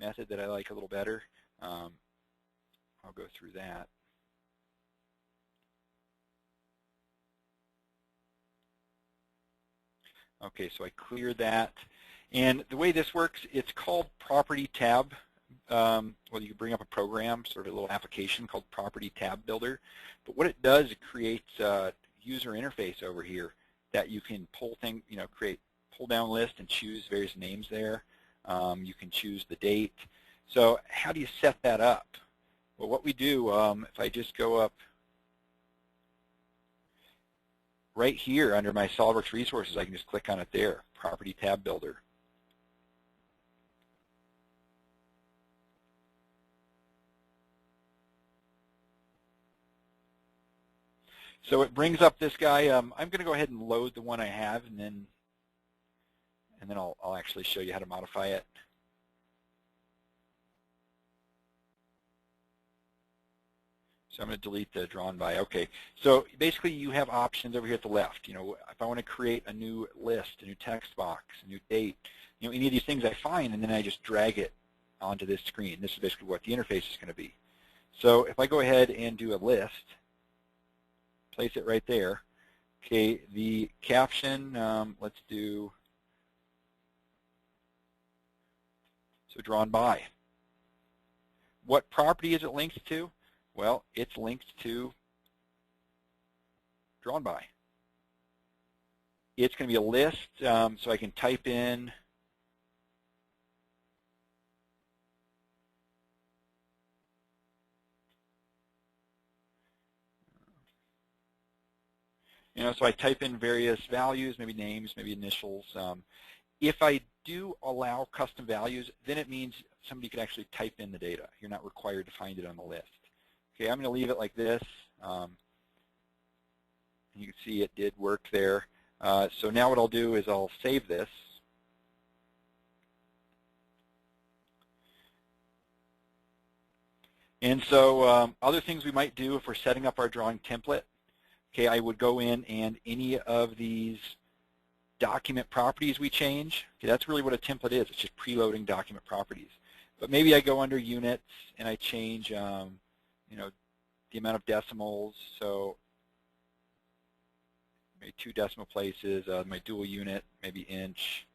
method that I like a little better. I'll go through that. Okay, so I cleared that. And the way this works, it's called Property Tab. Well, you can bring up a program, sort of a little application called Property Tab Builder. But what it does, it creates a user interface over here that you can pull things, create pull-down list and choose various names there. You can choose the date. So how do you set that up? Well, what we do, if I just go up right here under my SolidWorks resources, I can just click on it there, Property Tab Builder. So it brings up this guy. I'm going to go ahead and load the one I have, and then I'll actually show you how to modify it. So I'm going to delete the drawn by. Okay. So basically, you have options over here at the left. If I want to create a new list, a new text box, a new date, any of these things I find, and then I just drag it onto this screen. This is basically what the interface is going to be. So if I go ahead and do a list, place it right there. Okay, the caption, let's do, so drawn by. What property is it linked to? Well, it's linked to drawn by. It's going to be a list, so I can type in So I type in various values, maybe names, maybe initials. If I do allow custom values, then it means somebody could actually type in the data. You're not required to find it on the list. Okay, I'm going to leave it like this. You can see it did work there. So now what I'll do is I'll save this. And so other things we might do if we're setting up our drawing template, okay, I would go in and any of these document properties we change, okay, that's really what a template is. It's just preloading document properties. But maybe I go under units and I change, the amount of decimals. So maybe 2 decimal places, my dual unit, maybe inch.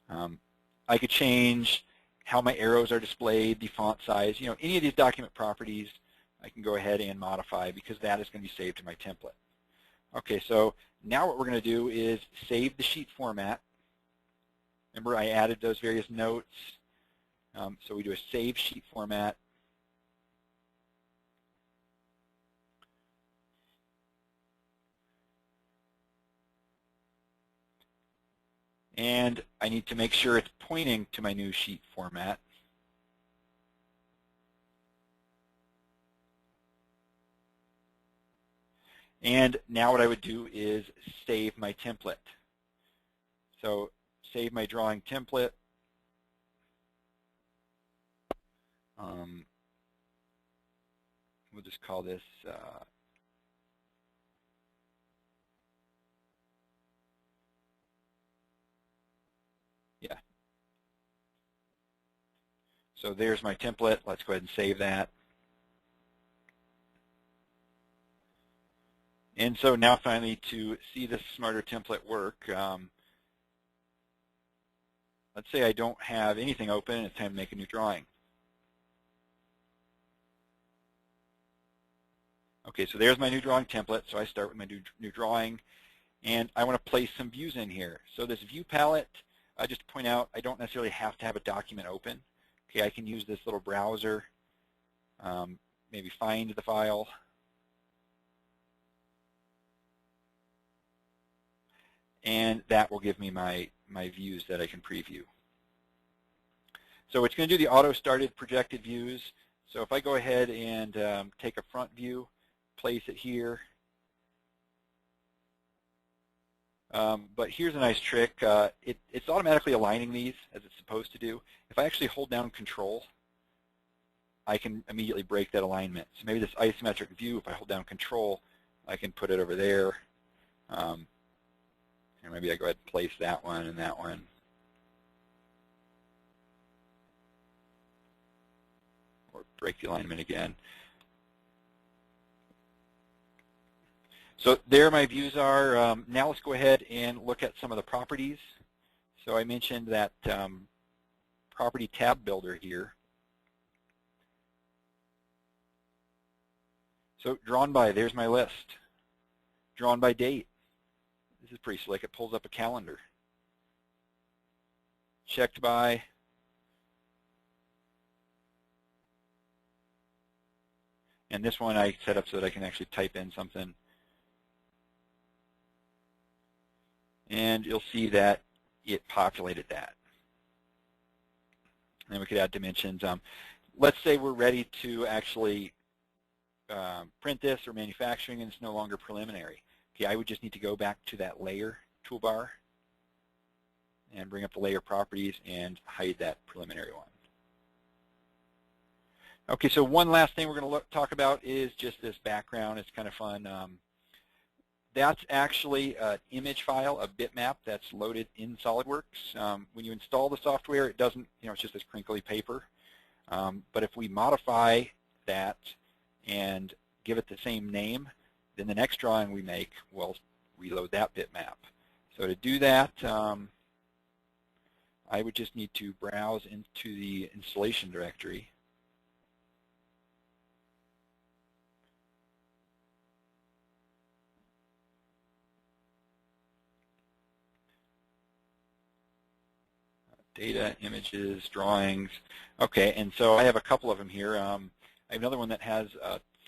I could change how my arrows are displayed, the font size, any of these document properties I can go ahead and modify because that is going to be saved to my template. Okay, so now what we're going to do is save the sheet format. Remember I added those various notes. So we do a save sheet format. And I need to make sure it's pointing to my new sheet format. And now what I would do is save my template. So save my drawing template. We'll just call this So there's my template. Let's go ahead and save that. And so now finally to see this smarter template work, let's say I don't have anything open and it's time to make a new drawing. Okay, so there's my new drawing template. So I start with my new drawing, and I want to place some views in here. So this view palette, just to point out, I don't necessarily have to have a document open. Okay, I can use this little browser, maybe find the file. And that will give me my views that I can preview. So it's going to do the auto-started projected views. So if I go ahead and take a front view, place it here. But here's a nice trick. It's automatically aligning these as it's supposed to do. If I actually hold down Control, I can immediately break that alignment. So maybe this isometric view, if I hold down Control, I can put it over there. And maybe I go ahead and place that one and that one. Or break the alignment again. So there my views are. Now let's go ahead and look at some of the properties. So I mentioned that property tab builder here. So drawn by, there's my list. Drawn by date. This is pretty slick. It pulls up a calendar. Checked by. And this one I set up so that I can actually type in something. And you'll see that it populated that. And then we could add dimensions. Let's say we're ready to actually print this or manufacturing and it's no longer preliminary. Okay, I would just need to go back to that layer toolbar and bring up the layer properties and hide that preliminary one. Okay, so one last thing we're going to talk about is just this background. It's kind of fun. That's actually an image file, a bitmap that's loaded in SolidWorks. When you install the software, it doesn't, it's just this crinkly paper. But if we modify that and give it the same name, then the next drawing we make will reload that bitmap. So to do that, I would just need to browse into the installation directory. Data, images, drawings. Okay, and so I have a couple of them here. I have another one that has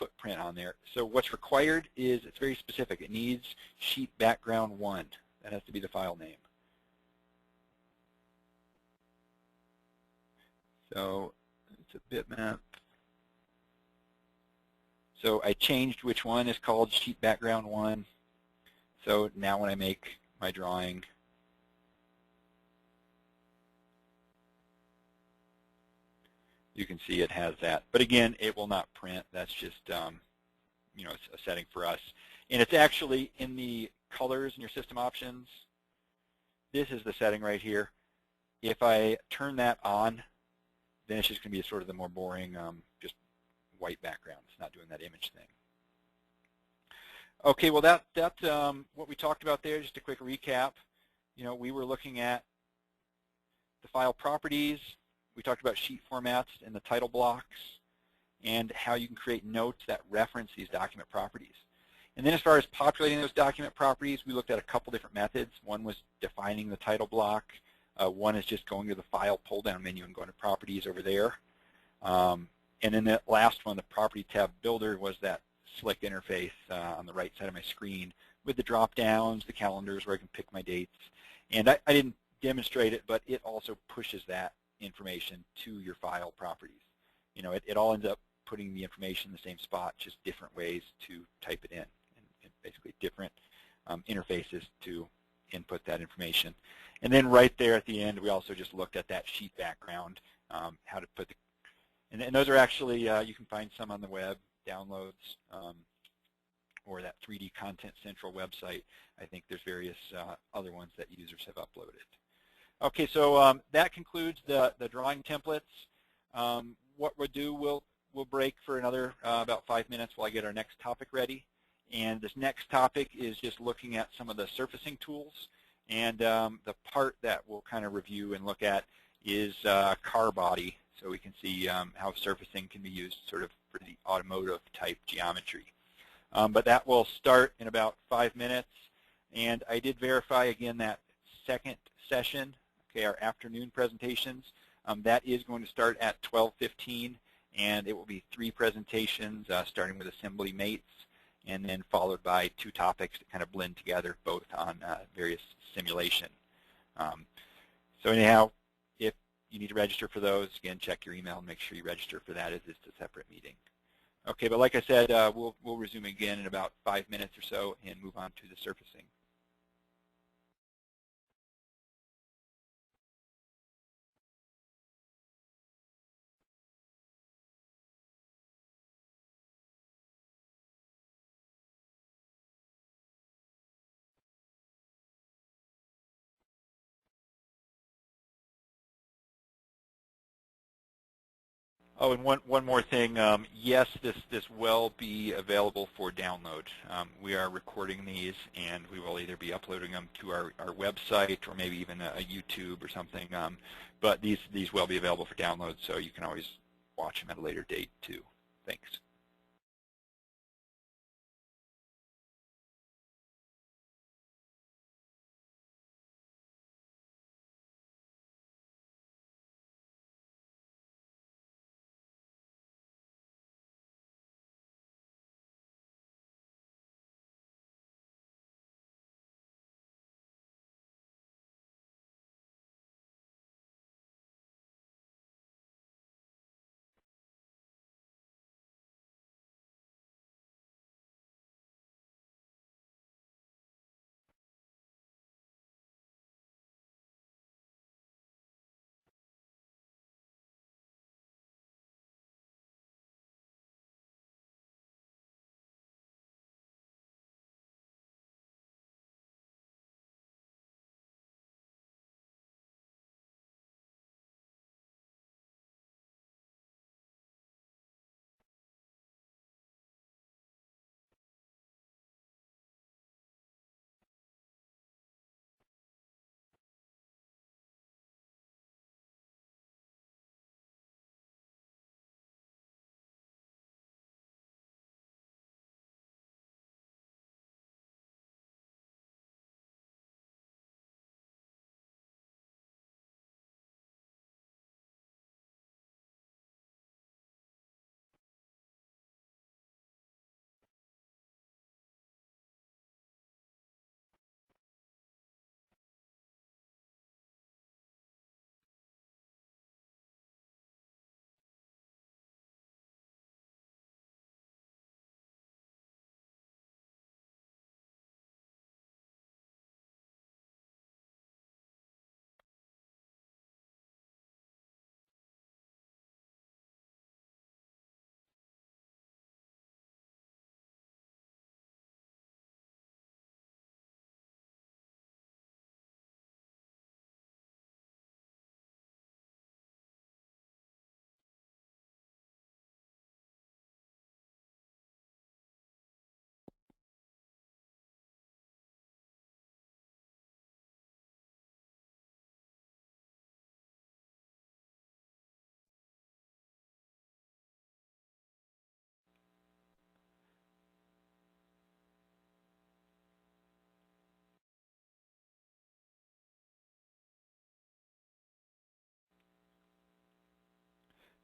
footprint on there. So what's required is it's very specific. It needs sheet background 1. That has to be the file name. So it's a bitmap. So I changed which one is called sheet background 1. So now when I make my drawing, you can see it has that. But again, it will not print. That's just you know, it's a setting for us. And it's actually in the colors in your system options. This is the setting right here. If I turn that on, then it's just going to be sort of the more boring, just white background. It's not doing that image thing. Okay, well that's what we talked about there. Just a quick recap. You know, we were looking at the file properties. We talked about sheet formats and the title blocks and how you can create notes that reference these document properties. And then as far as populating those document properties, we looked at a couple different methods. One was defining the title block. One is just going to the File pull-down menu and going to Properties over there. And then the last one, the Property tab Builder, was that slick interface on the right side of my screen with the drop-downs, the calendars where I can pick my dates. And I didn't demonstrate it, but it also pushes that information to your file properties. You know, it all ends up putting the information in the same spot, just different ways to type it in, and basically different interfaces to input that information. And then right there at the end, we also just looked at that sheet background, how to put the, and those are actually, you can find some on the web, downloads, or that 3D Content Central website. I think there's various other ones that users have uploaded. Okay, so that concludes the drawing templates. What we'll do, we'll break for another about 5 minutes while I get our next topic ready. And this next topic is just looking at some of the surfacing tools. And the part that we'll kind of review and look at is car body, so we can see how surfacing can be used sort of for the automotive type geometry. But that will start in about 5 minutes. And I did verify again that second session, okay, our afternoon presentations, that is going to start at 12:15, and it will be 3 presentations, starting with assembly mates, and then followed by 2 topics that kind of blend together, both on various simulation. So anyhow, if you need to register for those, again, check your email and make sure you register for that, as it's a separate meeting. Okay, but like I said, we'll resume again in about 5 minutes or so and move on to the surfacing. Oh, and one more thing. Yes, this will be available for download. We are recording these, and we will either be uploading them to our website or maybe even a YouTube or something. But these will be available for download, so you can always watch them at a later date too. Thanks.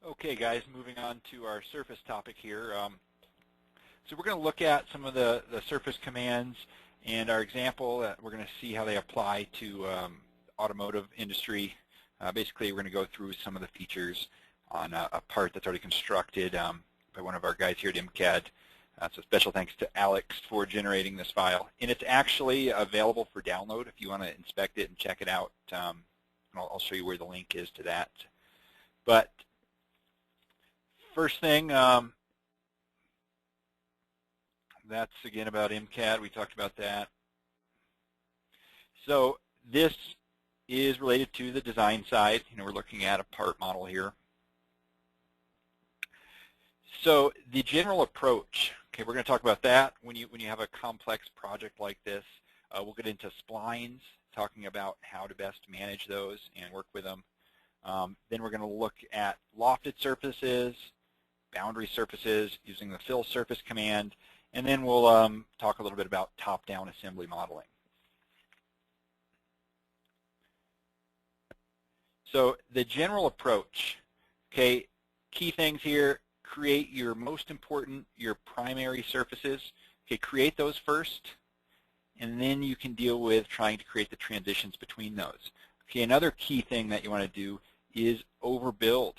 Okay, guys, moving on to our surface topic here. So we're going to look at some of the surface commands, and our example, we're going to see how they apply to automotive industry. Basically, we're going to go through some of the features on a part that's already constructed by one of our guys here at MCAD. So special thanks to Alex for generating this file. And it's actually available for download if you want to inspect it and check it out. I'll show you where the link is to that. But first thing, that's again about MCAD. We talked about that. So this is related to the design side. We're looking at a part model here. So the general approach, okay, we're going to talk about that when you have a complex project like this. We'll get into splines, talking about how to best manage those and work with them. Then we're going to look at lofted surfaces, boundary surfaces using the fill surface command, and then we'll talk a little bit about top-down assembly modeling. So the general approach, okay, key things here, create your most important, your primary surfaces. Okay, create those first, and then you can deal with trying to create the transitions between those. Okay, another key thing that you want to do is overbuild.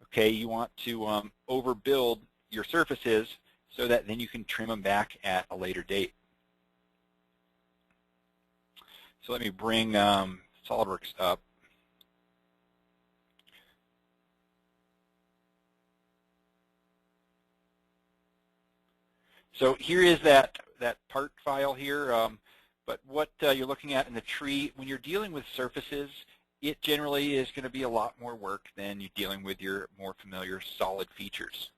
Okay, you want to overbuild your surfaces so that then you can trim them back at a later date. So let me bring SolidWorks up. So here is that part file here, but what you're looking at in the tree, when you're dealing with surfaces, it generally is going to be a lot more work than you're dealing with your more familiar solid features.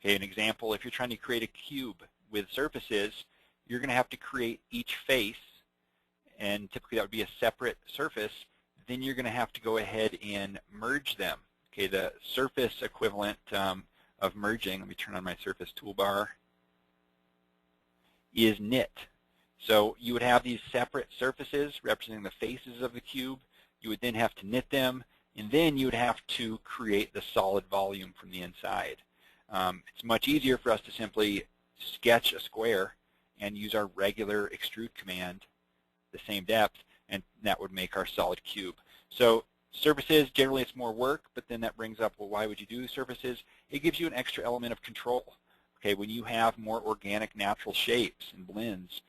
Okay, an example, if you're trying to create a cube with surfaces, you're going to have to create each face, and typically that would be a separate surface. Then you're going to have to go ahead and merge them. Okay, the surface equivalent of merging, let me turn on my surface toolbar, is knit. So you would have these separate surfaces representing the faces of the cube. You would then have to knit them, and then you would have to create the solid volume from the inside. It's much easier for us to simply sketch a square and use our regular extrude command, the same depth, and that would make our solid cube. So surfaces, generally it's more work, but then that brings up, well, why would you do surfaces? It gives you an extra element of control. Okay, when you have more organic natural shapes and blends,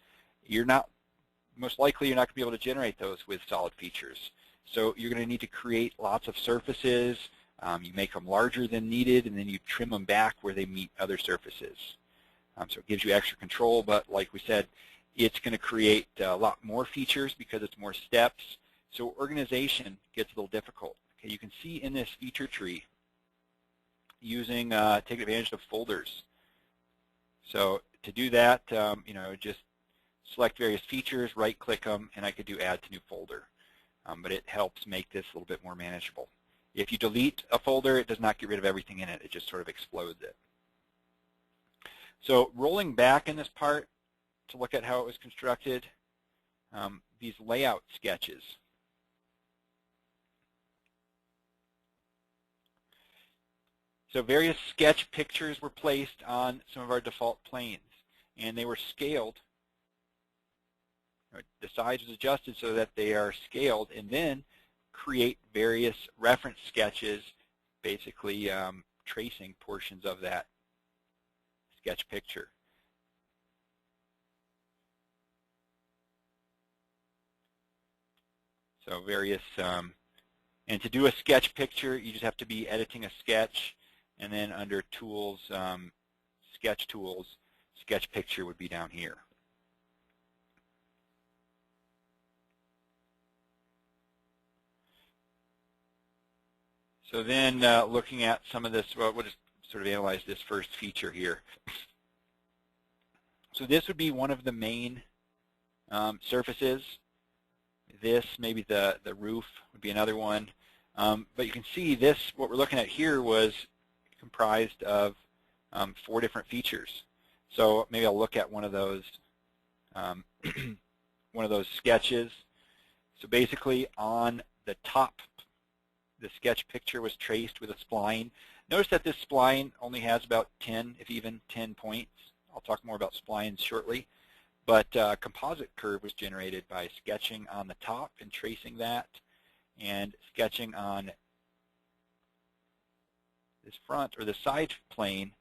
most likely you're not going to be able to generate those with solid features. So you're going to need to create lots of surfaces. You make them larger than needed, and then you trim them back where they meet other surfaces. So it gives you extra control, but like we said, it's going to create a lot more features because it's more steps. So organization gets a little difficult. Okay, you can see in this feature tree using taking advantage of folders. So to do that, just select various features, right-click them, and I could do Add to New Folder. But it helps make this a little bit more manageable. If you delete a folder, it does not get rid of everything in it. It just sort of explodes it. So rolling back in this part to look at how it was constructed, these layout sketches. So various sketch pictures were placed on some of our default planes, and they were scaled. The size was adjusted so that they are scaled, and then create various reference sketches, basically tracing portions of that sketch picture. So various, and to do a sketch picture, you just have to be editing a sketch, and then under Tools, Sketch Tools, Sketch Picture would be down here. So then looking at some of this, well, we'll just sort of analyze this first feature here. So this would be one of the main surfaces. This, maybe the roof would be another one. But you can see this, what we're looking at here was comprised of 4 different features. So maybe I'll look at one of those one of those sketches. So basically on the top, the sketch picture was traced with a spline. Notice that this spline only has about 10, if even 10 points. I'll talk more about splines shortly. But a composite curve was generated by sketching on the top and tracing that, and sketching on this front or the side plane.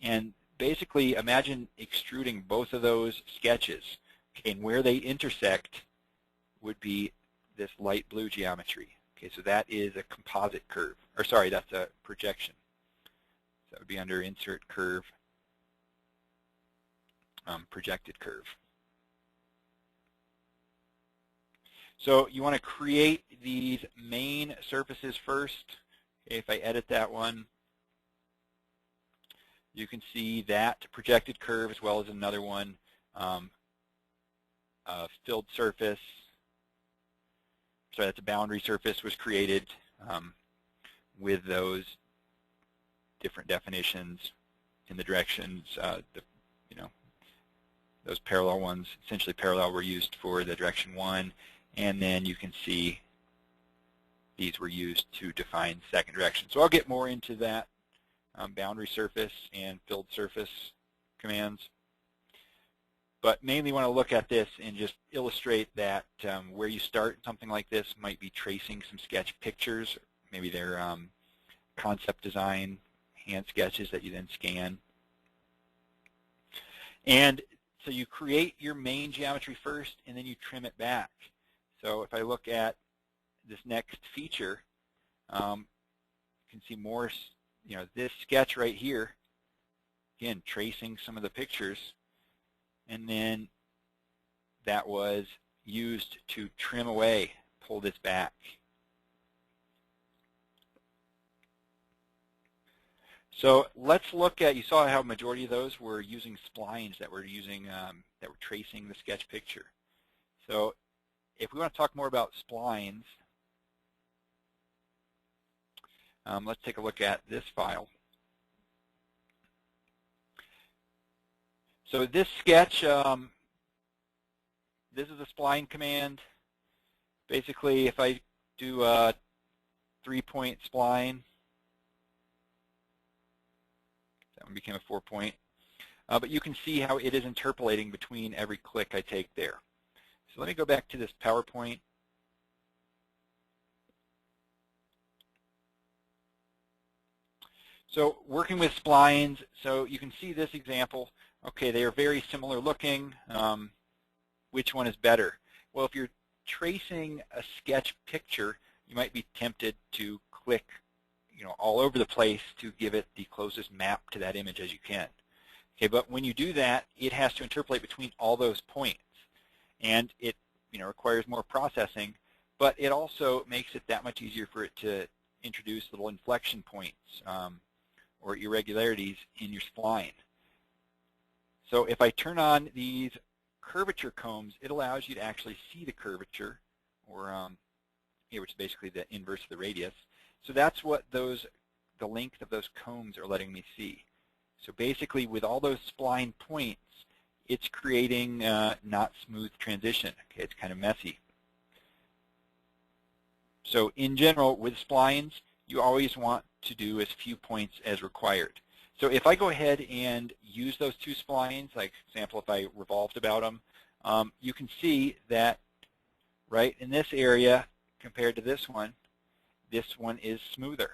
And basically imagine extruding both of those sketches. Okay, and where they intersect would be this light blue geometry. Okay, so that is a composite curve. Or sorry, that's a projection. So that would be under Insert Curve, Projected Curve. So you want to create these main surfaces first. Okay, if I edit that one, you can see that projected curve as well as another one, filled surface. So that's a boundary surface was created with those different definitions in the directions. Those parallel ones, essentially parallel, were used for the direction 1. And then you can see these were used to define second direction. So I'll get more into that boundary surface and filled surface commands. But mainly want to look at this and just illustrate that where you start something like this might be tracing some sketch pictures. Maybe they're concept design, hand sketches that you then scan. And so you create your main geometry first, and then you trim it back. So if I look at this next feature, you can see more, this sketch right here, again, tracing some of the pictures, and then that was used to trim away, pull this back. So let's look at, you saw how a majority of those were using splines that were using, that were tracing the sketch picture. So if we want to talk more about splines, let's take a look at this file. So this sketch, this is a spline command. Basically, if I do a 3-point spline, that one became a 4-point. But you can see how it is interpolating between every click I take there. So let me go back to this PowerPoint. So working with splines, so you can see this example. Okay, they are very similar looking. Which one is better? Well, if you're tracing a sketch picture, you might be tempted to click, all over the place to give it the closest map to that image as you can. Okay, but when you do that, it has to interpolate between all those points. And it requires more processing, but it also makes it that much easier for it to introduce little inflection points or irregularities in your spline. So if I turn on these curvature combs, it allows you to actually see the curvature, or which is basically the inverse of the radius. So that's what the length of those combs are letting me see. So basically, with all those spline points, it's creating not smooth transition. Okay, it's kind of messy. So in general, with splines, you always want to do as few points as required. So if I go ahead and use those two splines, like example, if I revolved about them, you can see that right in this area compared to this one is smoother.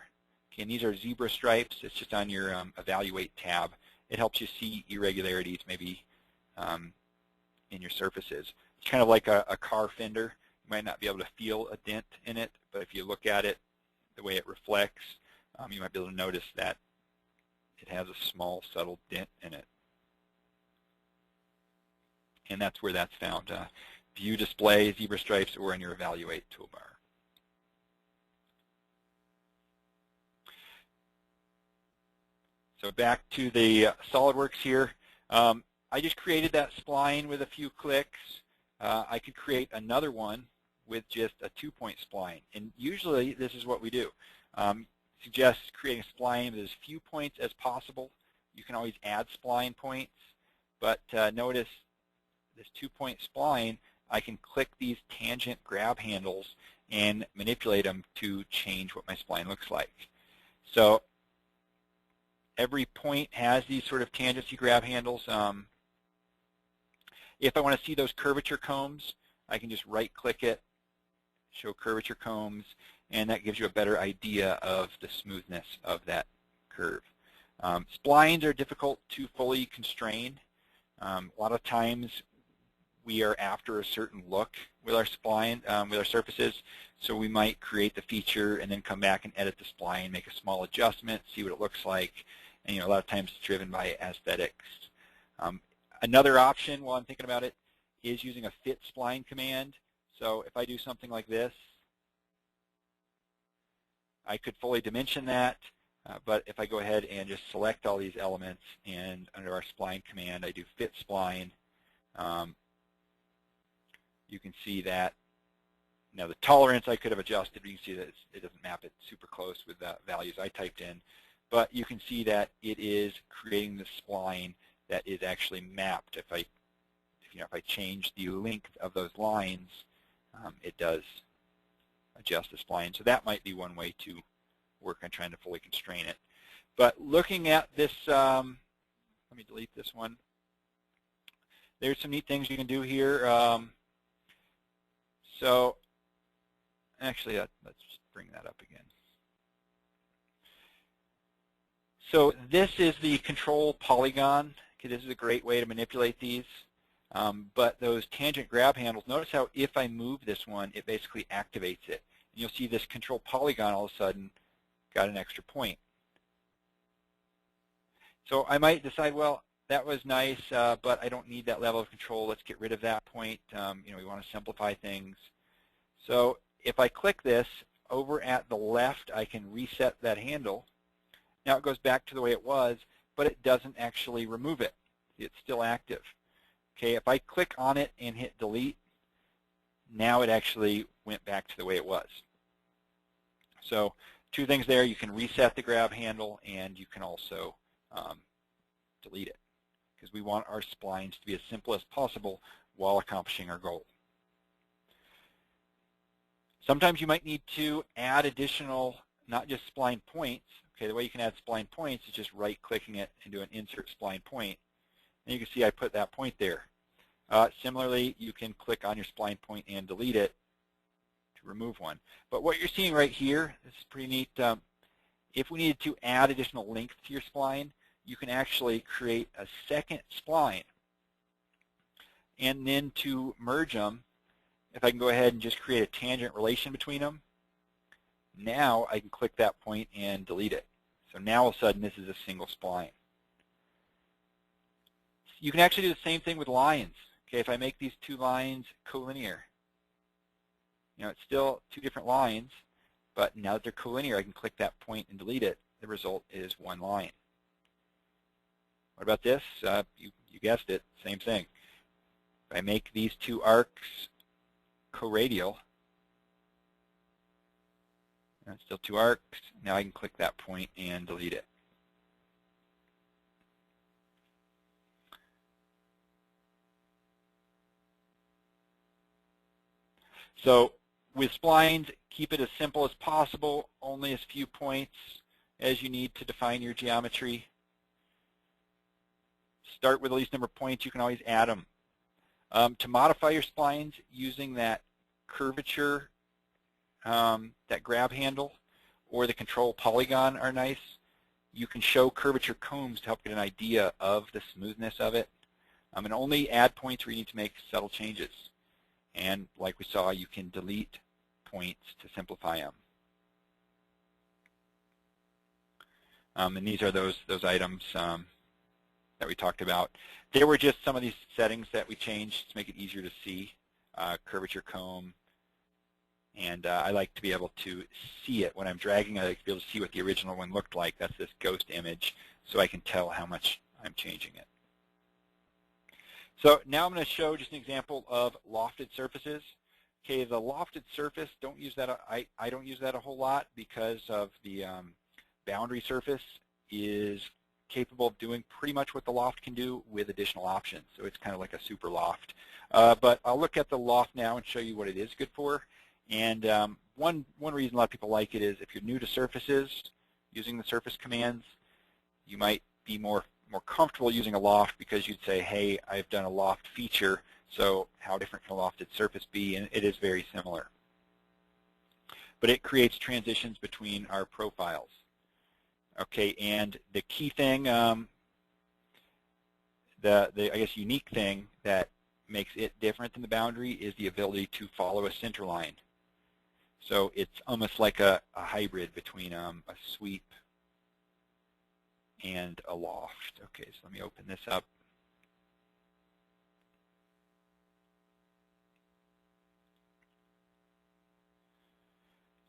Okay, and these are zebra stripes. It's just on your Evaluate tab. It helps you see irregularities maybe in your surfaces. It's kind of like a car fender. You might not be able to feel a dent in it, but if you look at it, the way it reflects, you might be able to notice that it has a small, subtle dent in it. And that's where that's found. View display, zebra stripes, or in your Evaluate toolbar. So back to the SolidWorks here. I just created that spline with a few clicks. I could create another one with just a 2-point spline. And usually this is what we do. Suggest creating a spline with as few points as possible. You can always add spline points, but notice this 2-point spline, I can click these tangent grab handles and manipulate them to change what my spline looks like. So Every point has these sort of tangency grab handles. If I want to see those curvature combs, I can just right-click it, show curvature combs, and that gives you a better idea of the smoothness of that curve. Splines are difficult to fully constrain. A lot of times we are after a certain look with our spline, with our surfaces, so we might create the feature and then come back and edit the spline, make a small adjustment, see what it looks like, and a lot of times it's driven by aesthetics. Another option, while I'm thinking about it, is using a fit spline command. So if I do something like this, I could fully dimension that, but if I go ahead and just select all these elements and under our spline command I do fit spline, you can see that now the tolerance I could have adjusted, but you can see that it doesn't map it super close with the values I typed in, but you can see that it is creating the spline that is actually mapped. If I change the length of those lines, it does adjust the spline. So that might be one way to work on trying to fully constrain it. But looking at this, let me delete this one. There's some neat things you can do here. So actually, let's just bring that up again. So this is the control polygon. Okay, this is a great way to manipulate these. But those tangent grab handles, notice how if I move this one, it basically activates it. And you'll see this control polygon all of a sudden got an extra point. So I might decide, well, that was nice, but I don't need that level of control. Let's get rid of that point. We want to simplify things. So if I click this, over at the left, I can reset that handle. Now it goes back to the way it was, but it doesn't actually remove it. It's still active. Okay, if I click on it and hit delete, now it actually went back to the way it was. So two things there. You can reset the grab handle, and you can also delete it, because we want our splines to be as simple as possible while accomplishing our goal. Sometimes you might need to add additional, not just spline points. Okay, the way you can add spline points is just right-clicking it and do an insert spline point. And you can see I put that point there. Similarly, you can click on your spline point and delete it to remove one. But what you're seeing right here, this is pretty neat. If we needed to add additional length to your spline, you can actually create a second spline. And then to merge them, if I can go ahead and just create a tangent relation between them, now I can click that point and delete it. So now all of a sudden this is a single spline. You can actually do the same thing with lines. Okay, if I make these two lines collinear, it's still two different lines, but now that they're collinear, I can click that point and delete it. The result is one line. What about this? You guessed it, same thing. If I make these two arcs co-radial, and still two arcs, now I can click that point and delete it. So with splines, keep it as simple as possible, only as few points as you need to define your geometry. Start with the least number of points. You can always add them. To modify your splines using that curvature, that grab handle, or the control polygon are nice. You can show curvature combs to help get an idea of the smoothness of it. And only add points where you need to make subtle changes. And like we saw, you can delete points to simplify them. And these are those items that we talked about. There were just some of these settings that we changed to make it easier to see. Curvature comb. And I like to be able to see it. When I'm dragging, I like to be able to see what the original one looked like. That's this ghost image, so I can tell how much I'm changing it. So now I'm going to show just an example of lofted surfaces. Okay, the lofted surface, don't use that. I don't use that a whole lot because of the boundary surface is capable of doing pretty much what the loft can do with additional options. So it's kind of like a super loft. But I'll look at the loft now and show you what it is good for. And one reason a lot of people like it is if you're new to surfaces, using the surface commands, you might be more comfortable using a loft because you'd say, hey, I've done a loft feature, so how different can a lofted surface be? And it is very similar. But it creates transitions between our profiles. Okay, and the key thing, the I guess unique thing that makes it different than the boundary is the ability to follow a center line. So it's almost like a hybrid between a sweep and a loft. Okay, so let me open this up.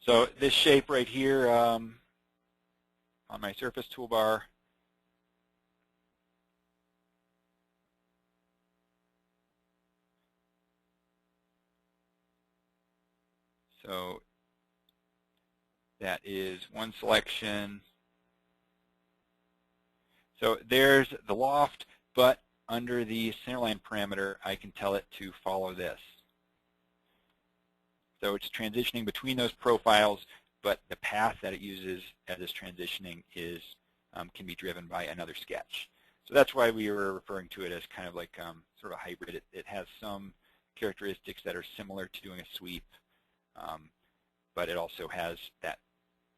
So this shape right here on my surface toolbar, so that is one selection. So there's the loft, but under the centerline parameter, I can tell it to follow this. So it's transitioning between those profiles, but the path that it uses as it's transitioning is can be driven by another sketch. So that's why we were referring to it as kind of like sort of a hybrid. It has some characteristics that are similar to doing a sweep, but it also has that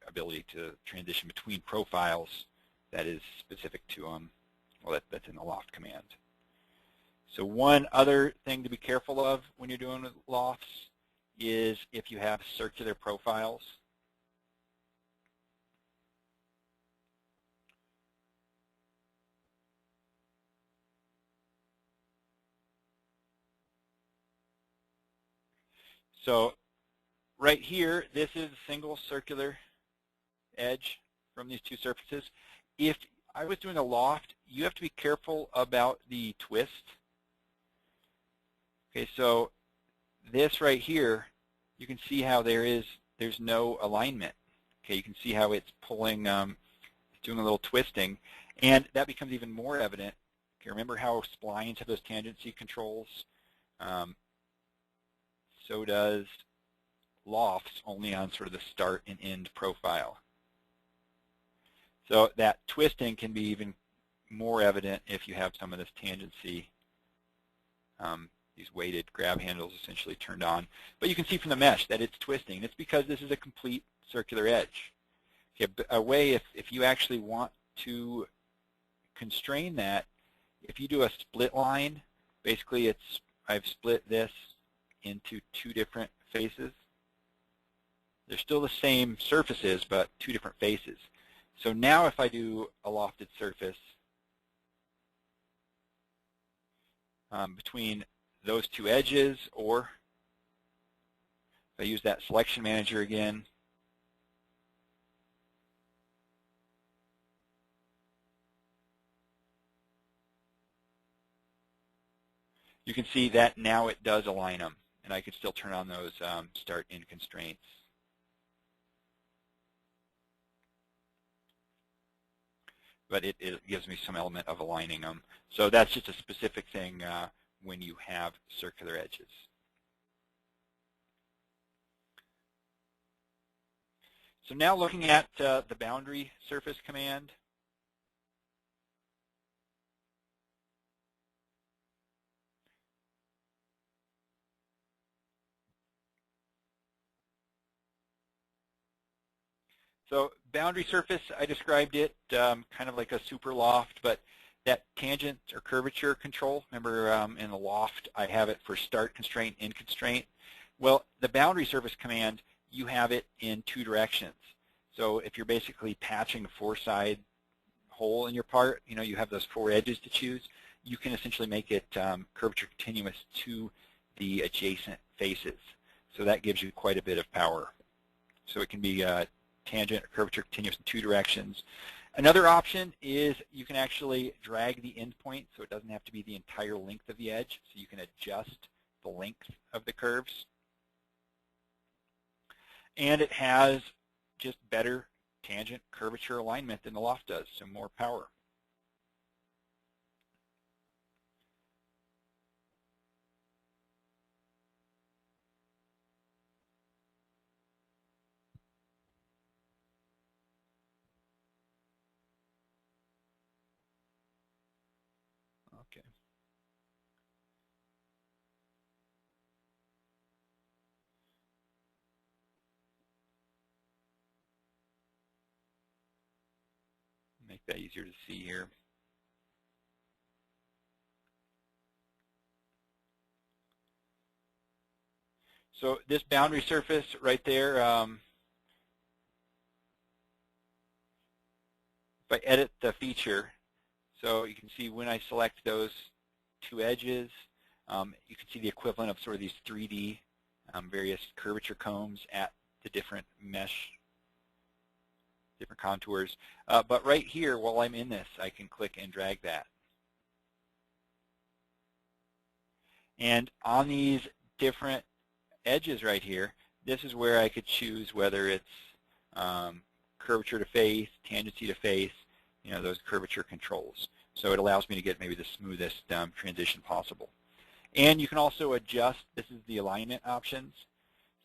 ability to transition between profiles that is specific to well, that's in the loft command. So one other thing to be careful of when you're doing lofts is if you have circular profiles. So right here, this is a single circular edge from these two surfaces. If I was doing a loft, you have to be careful about the twist. Okay, so this right here, you can see how there's no alignment. Okay, you can see how it's pulling, it's doing a little twisting, and that becomes even more evident. Okay, remember how splines have those tangency controls? So does lofts, only on sort of the start and end profile. So that twisting can be even more evident if you have some of this tangency, these weighted grab handles essentially turned on. But you can see from the mesh that it's twisting. It's because this is a complete circular edge. Okay, a way, if you actually want to constrain that, if you do a split line, basically I've split this into two different faces. They're still the same surfaces, but two different faces. So now if I do a lofted surface between those two edges, or if I use that selection manager again, you can see that now it does align them, and I can still turn on those start in constraints. But it gives me some element of aligning them. So that's just a specific thing when you have circular edges. So now looking at the boundary surface command. So boundary surface, I described it kind of like a super loft, but that tangent or curvature control, remember in the loft I have it for start constraint, end constraint. Well, the boundary surface command, you have it in two directions. So if you're basically patching a four-side hole in your part, you have those four edges to choose, you can essentially make it curvature continuous to the adjacent faces. So that gives you quite a bit of power. So it can be tangent or curvature continuous in two directions. Another option is you can actually drag the endpoint, so it doesn't have to be the entire length of the edge, so you can adjust the length of the curves. And it has just better tangent curvature alignment than the loft does, so more power. Okay. Make that easier to see here. So this boundary surface right there, if I edit the feature, so you can see when I select those two edges, you can see the equivalent of sort of these 3D various curvature combs at the different mesh, different contours. But right here, while I'm in this, I can click and drag that. And on these different edges right here, this is where I could choose whether it's curvature to face, tangency to face, you know, those curvature controls. So it allows me to get maybe the smoothest transition possible. And you can also adjust, this is the alignment options.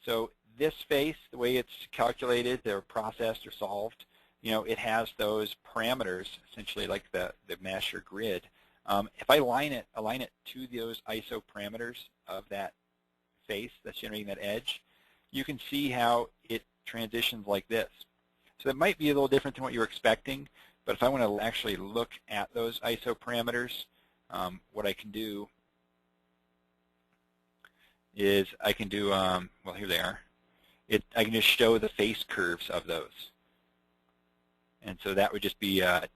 So this face, the way it's calculated, they're processed or solved, you know, it has those parameters, essentially like the mesh or grid. If I align it to those ISO parameters of that face that's generating that edge, you can see how it transitions like this. So that might be a little different than what you're expecting, but if I want to actually look at those ISO parameters, what I can do is I can do, well, here they are. I can just show the face curves of those. And so that would just be, you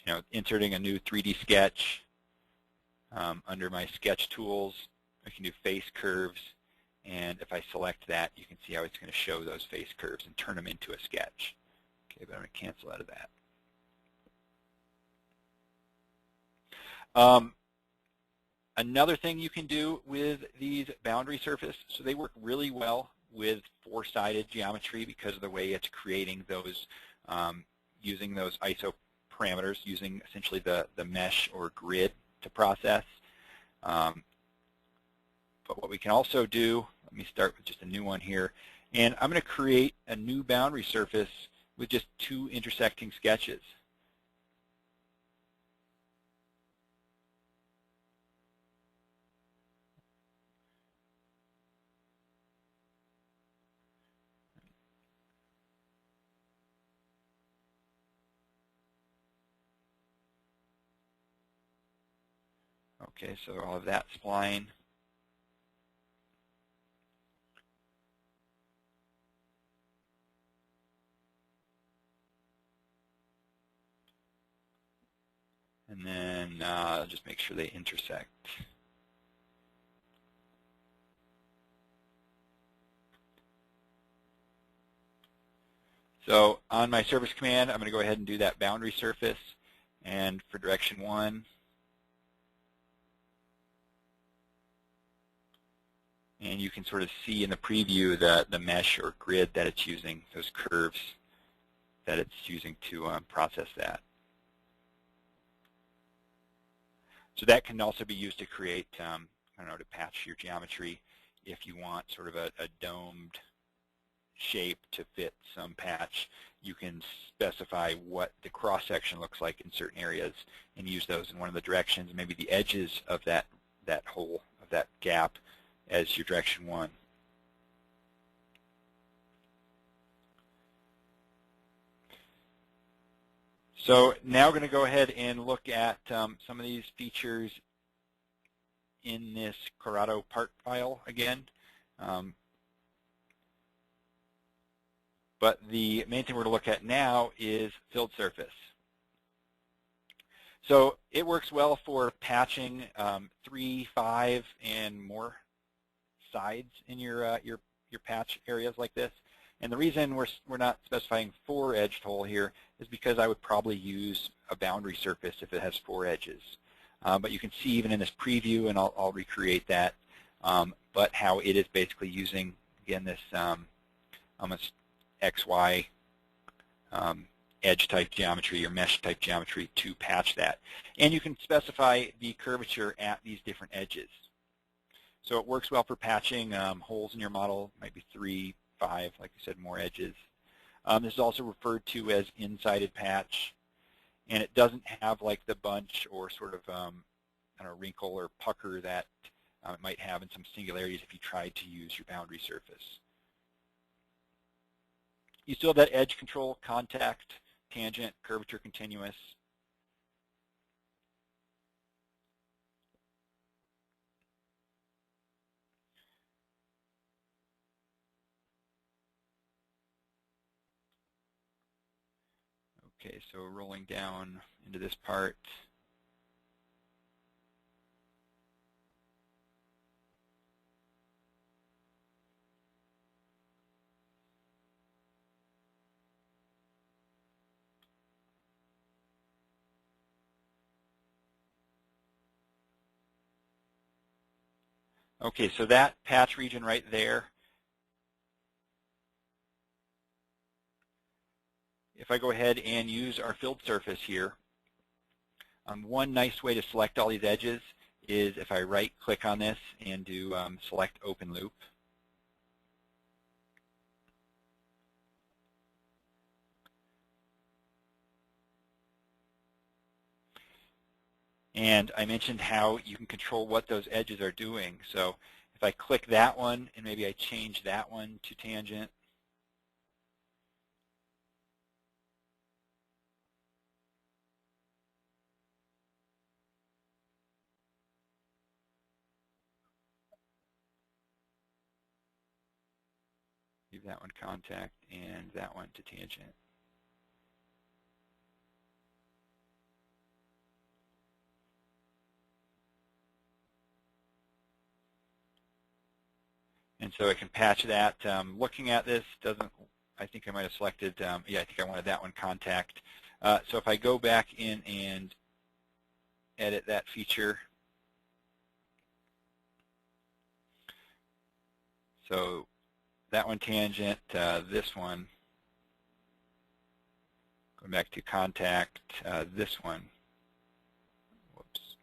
know, inserting a new 3D sketch under my sketch tools. I can do face curves, and if I select that, you can see how it's going to show those face curves and turn them into a sketch. Okay, but I'm going to cancel out of that. Another thing you can do with these boundary surface, so they work really well with four-sided geometry because of the way it's creating those, using those ISO parameters, using essentially the mesh or grid to process. But what we can also do, let me start with just a new one here, and I'm going to create a new boundary surface with just two intersecting sketches. Okay, so I'll have that spline. And then I'll just make sure they intersect. So on my surface command, I'm going to go ahead and do that boundary surface. And for direction 1, and you can sort of see in the preview the mesh or grid that it's using, those curves that it's using to process that. So that can also be used to create, I don't know, to patch your geometry if you want sort of a domed shape to fit some patch. You can specify what the cross-section looks like in certain areas and use those in one of the directions, maybe the edges of that hole, of that gap, as your direction 1. So now we're going to go ahead and look at some of these features in this Corrado part file again. But the main thing we're going to look at now is filled surface. So it works well for patching 3, 5, and more sides in your patch areas like this. And the reason we're not specifying 4 edged hole here is because I would probably use a boundary surface if it has 4 edges. But you can see even in this preview, and I'll recreate that, but how it is basically using, again, this almost XY edge type geometry or mesh type geometry to patch that. And you can specify the curvature at these different edges. So it works well for patching holes in your model, might be 3, 5, like I said, more edges. This is also referred to as in-sided patch. and it doesn't have like the bunch or sort of I don't know, wrinkle or pucker that it might have in some singularities if you tried to use your boundary surface. You still have that edge control, contact, tangent, curvature, continuous. Okay, so rolling down into this part. Okay, so that patch region right there, if I go ahead and use our filled surface here, one nice way to select all these edges is if I right-click on this and do select open loop. And I mentioned how you can control what those edges are doing. So if I click that one and maybe I change that one to tangent, leave that one contact and that one to tangent. And so I can patch that. Looking at this, I think I might have selected, yeah, I think I wanted that one contact. So if I go back in and edit that feature, so that one tangent, this one, going back to contact, this one. Whoops.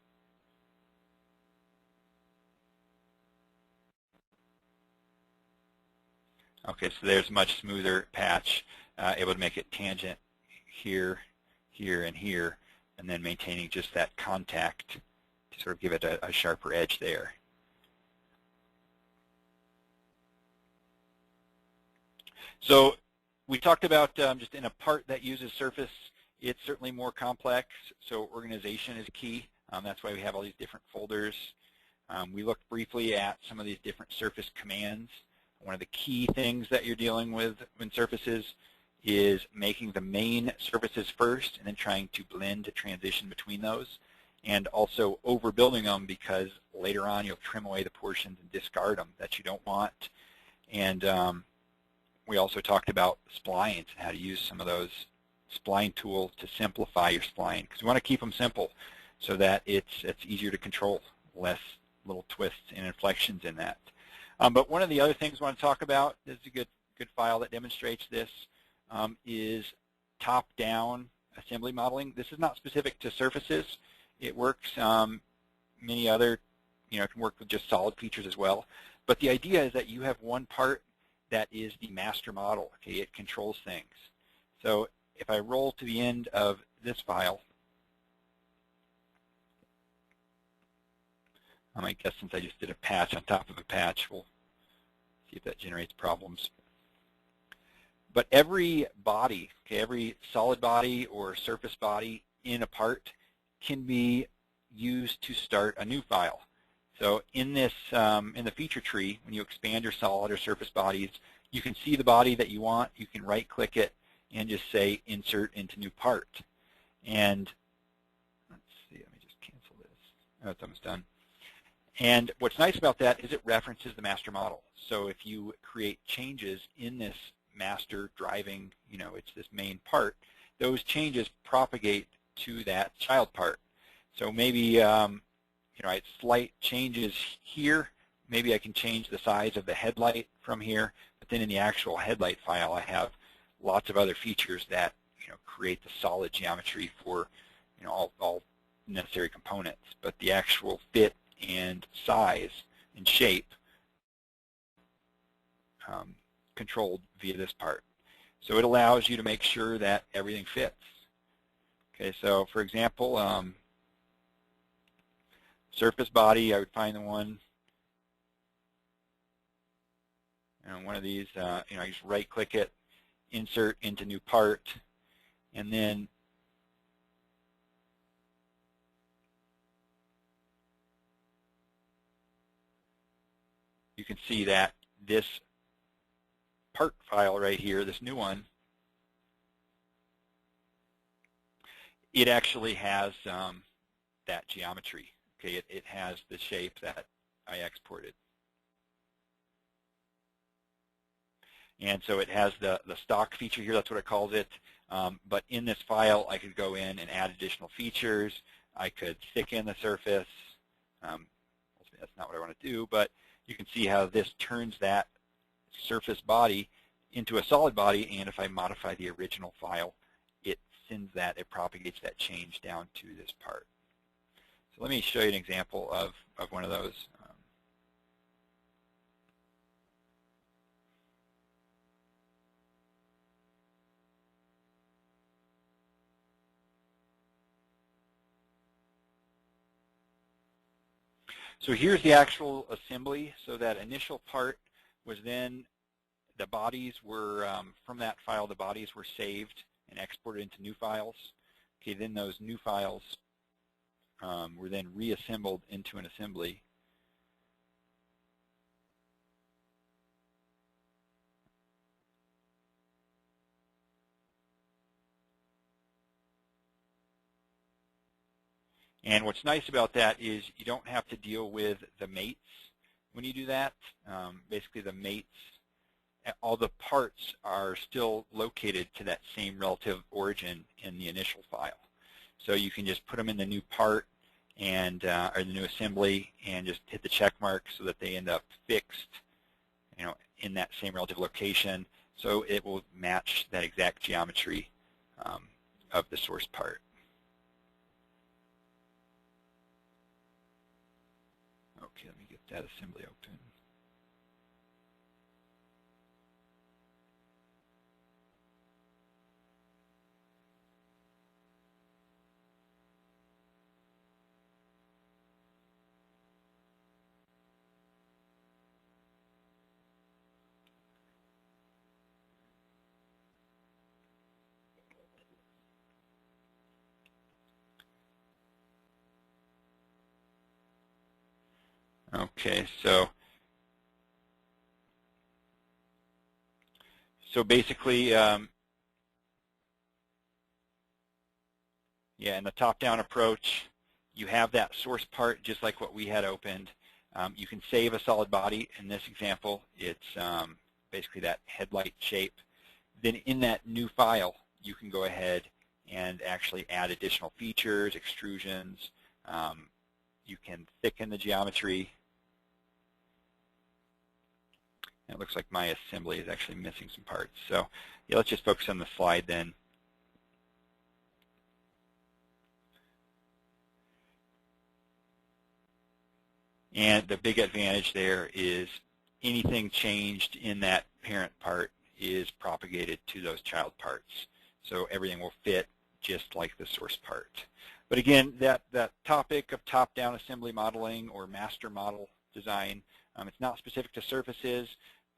Okay, so there's a much smoother patch, able to make it tangent here, here, and here, and then maintaining just that contact to sort of give it a sharper edge there. So we talked about just in a part that uses surface, it's certainly more complex, so organization is key. That's why we have all these different folders. We looked briefly at some of these different surface commands. One of the key things that you're dealing with in surfaces is making the main surfaces first and then trying to blend to transition between those, and also overbuilding them because later on you'll trim away the portions and discard them that you don't want. And we also talked about splines and how to use some of those spline tools to simplify your spline, because we want to keep them simple so that it's easier to control, less little twists and inflections in that. But one of the other things I want to talk about, this is a good file that demonstrates this, is top-down assembly modeling. This is not specific to surfaces. It works many other, it can work with just solid features as well. But the idea is that you have one part that is the master model. Okay, it controls things. So if I roll to the end of this file, I guess since I just did a patch on top of a patch, we'll see if that generates problems. But every body, okay, every solid body or surface body in a part can be used to start a new file. So in this, in the feature tree, when you expand your solid or surface bodies, you can see the body that you want. You can right-click it and just say Insert into New Part. And let's see, let me just cancel this. Oh, it's almost done. And what's nice about that is it references the master model. So if you create changes in this master driving, it's this main part, those changes propagate to that child part. So maybe I had slight changes here. Maybe I can change the size of the headlight from here, but then in the actual headlight file, I have lots of other features that create the solid geometry for all necessary components. But the actual fit and size and shape controlled via this part. So it allows you to make sure that everything fits. Okay, so for example, surface body, I would find the one, one of these, I just right-click it, insert into new part, and then you can see that this part file right here, this new one, it actually has that geometry. Okay, it has the shape that I exported. And so it has the stock feature here, that's what it calls it. But in this file, I could go in and add additional features. I could thicken the surface. That's not what I want to do, but you can see how this turns that surface body into a solid body, and if I modify the original file, it sends that, it propagates that change down to this part. So let me show you an example of one of those. So here's the actual assembly. So that initial part was then, the bodies were, from that file, the bodies were saved and exported into new files. Okay, then those new files were then reassembled into an assembly. And what's nice about that is you don't have to deal with the mates when you do that. Basically the mates, all the parts are still located to that same relative origin in the initial file. So you can just put them in the new part and or the new assembly and just hit the check mark so that they end up fixed, in that same relative location. So it will match that exact geometry of the source part. Okay, let me get that assembly open. Okay, so basically, yeah, in the top-down approach, you have that source part just like what we had opened. You can save a solid body. In this example, it's basically that headlight shape. Then in that new file, you can go ahead and actually add additional features, extrusions. You can thicken the geometry. And it looks like my assembly is actually missing some parts. So yeah, let's just focus on the slide then. And the big advantage there is anything changed in that parent part is propagated to those child parts. So everything will fit just like the source part. But again, that topic of top-down assembly modeling or master model design, it's not specific to surfaces,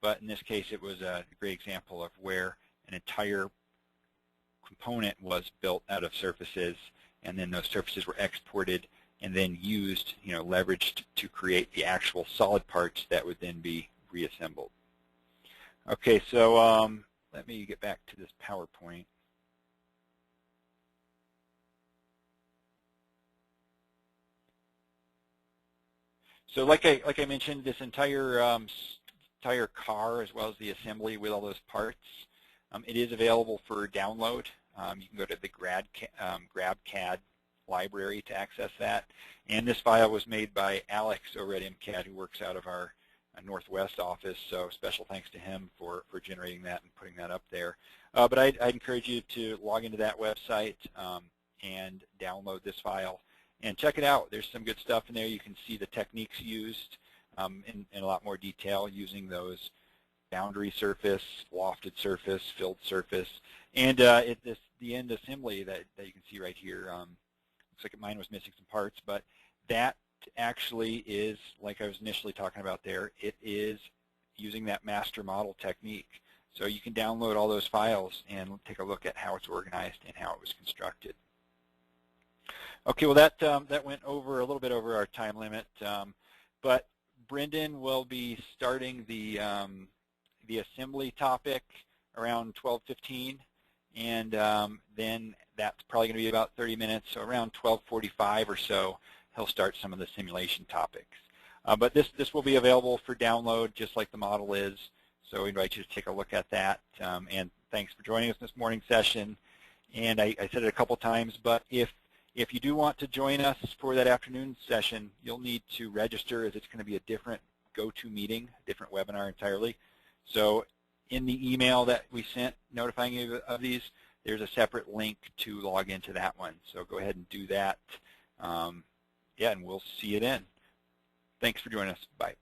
but in this case it was a great example of where an entire component was built out of surfaces, and then those surfaces were exported and then used, leveraged to create the actual solid parts that would then be reassembled. Okay, so let me get back to this PowerPoint. So like I mentioned, this entire car as well as the assembly with all those parts, it is available for download. You can go to the GrabCAD library to access that. And this file was made by Alex over at MCAD, who works out of our Northwest office, so special thanks to him for generating that and putting that up there. But I'd encourage you to log into that website and download this file and check it out. There's some good stuff in there. You can see the techniques used in a lot more detail using those boundary surface, lofted surface, filled surface. And the end assembly that you can see right here. Looks like mine was missing some parts, but that actually is, like I was initially talking about there, it is using that master model technique. So you can download all those files and take a look at how it's organized and how it was constructed. Okay, well that went over a little bit over our time limit, but Brendan will be starting the assembly topic around 12:15, and then that's probably going to be about 30 minutes, so around 12:45 or so, he'll start some of the simulation topics. But this will be available for download just like the model is, so we invite you to take a look at that. And thanks for joining us in this morning session. And I said it a couple times, but if you do want to join us for that afternoon session, you'll need to register, as it's going to be a different GoToMeeting, a different webinar entirely. So in the email that we sent notifying you of these, there's a separate link to log into that one. So go ahead and do that. Yeah, and we'll see you then. Thanks for joining us. Bye.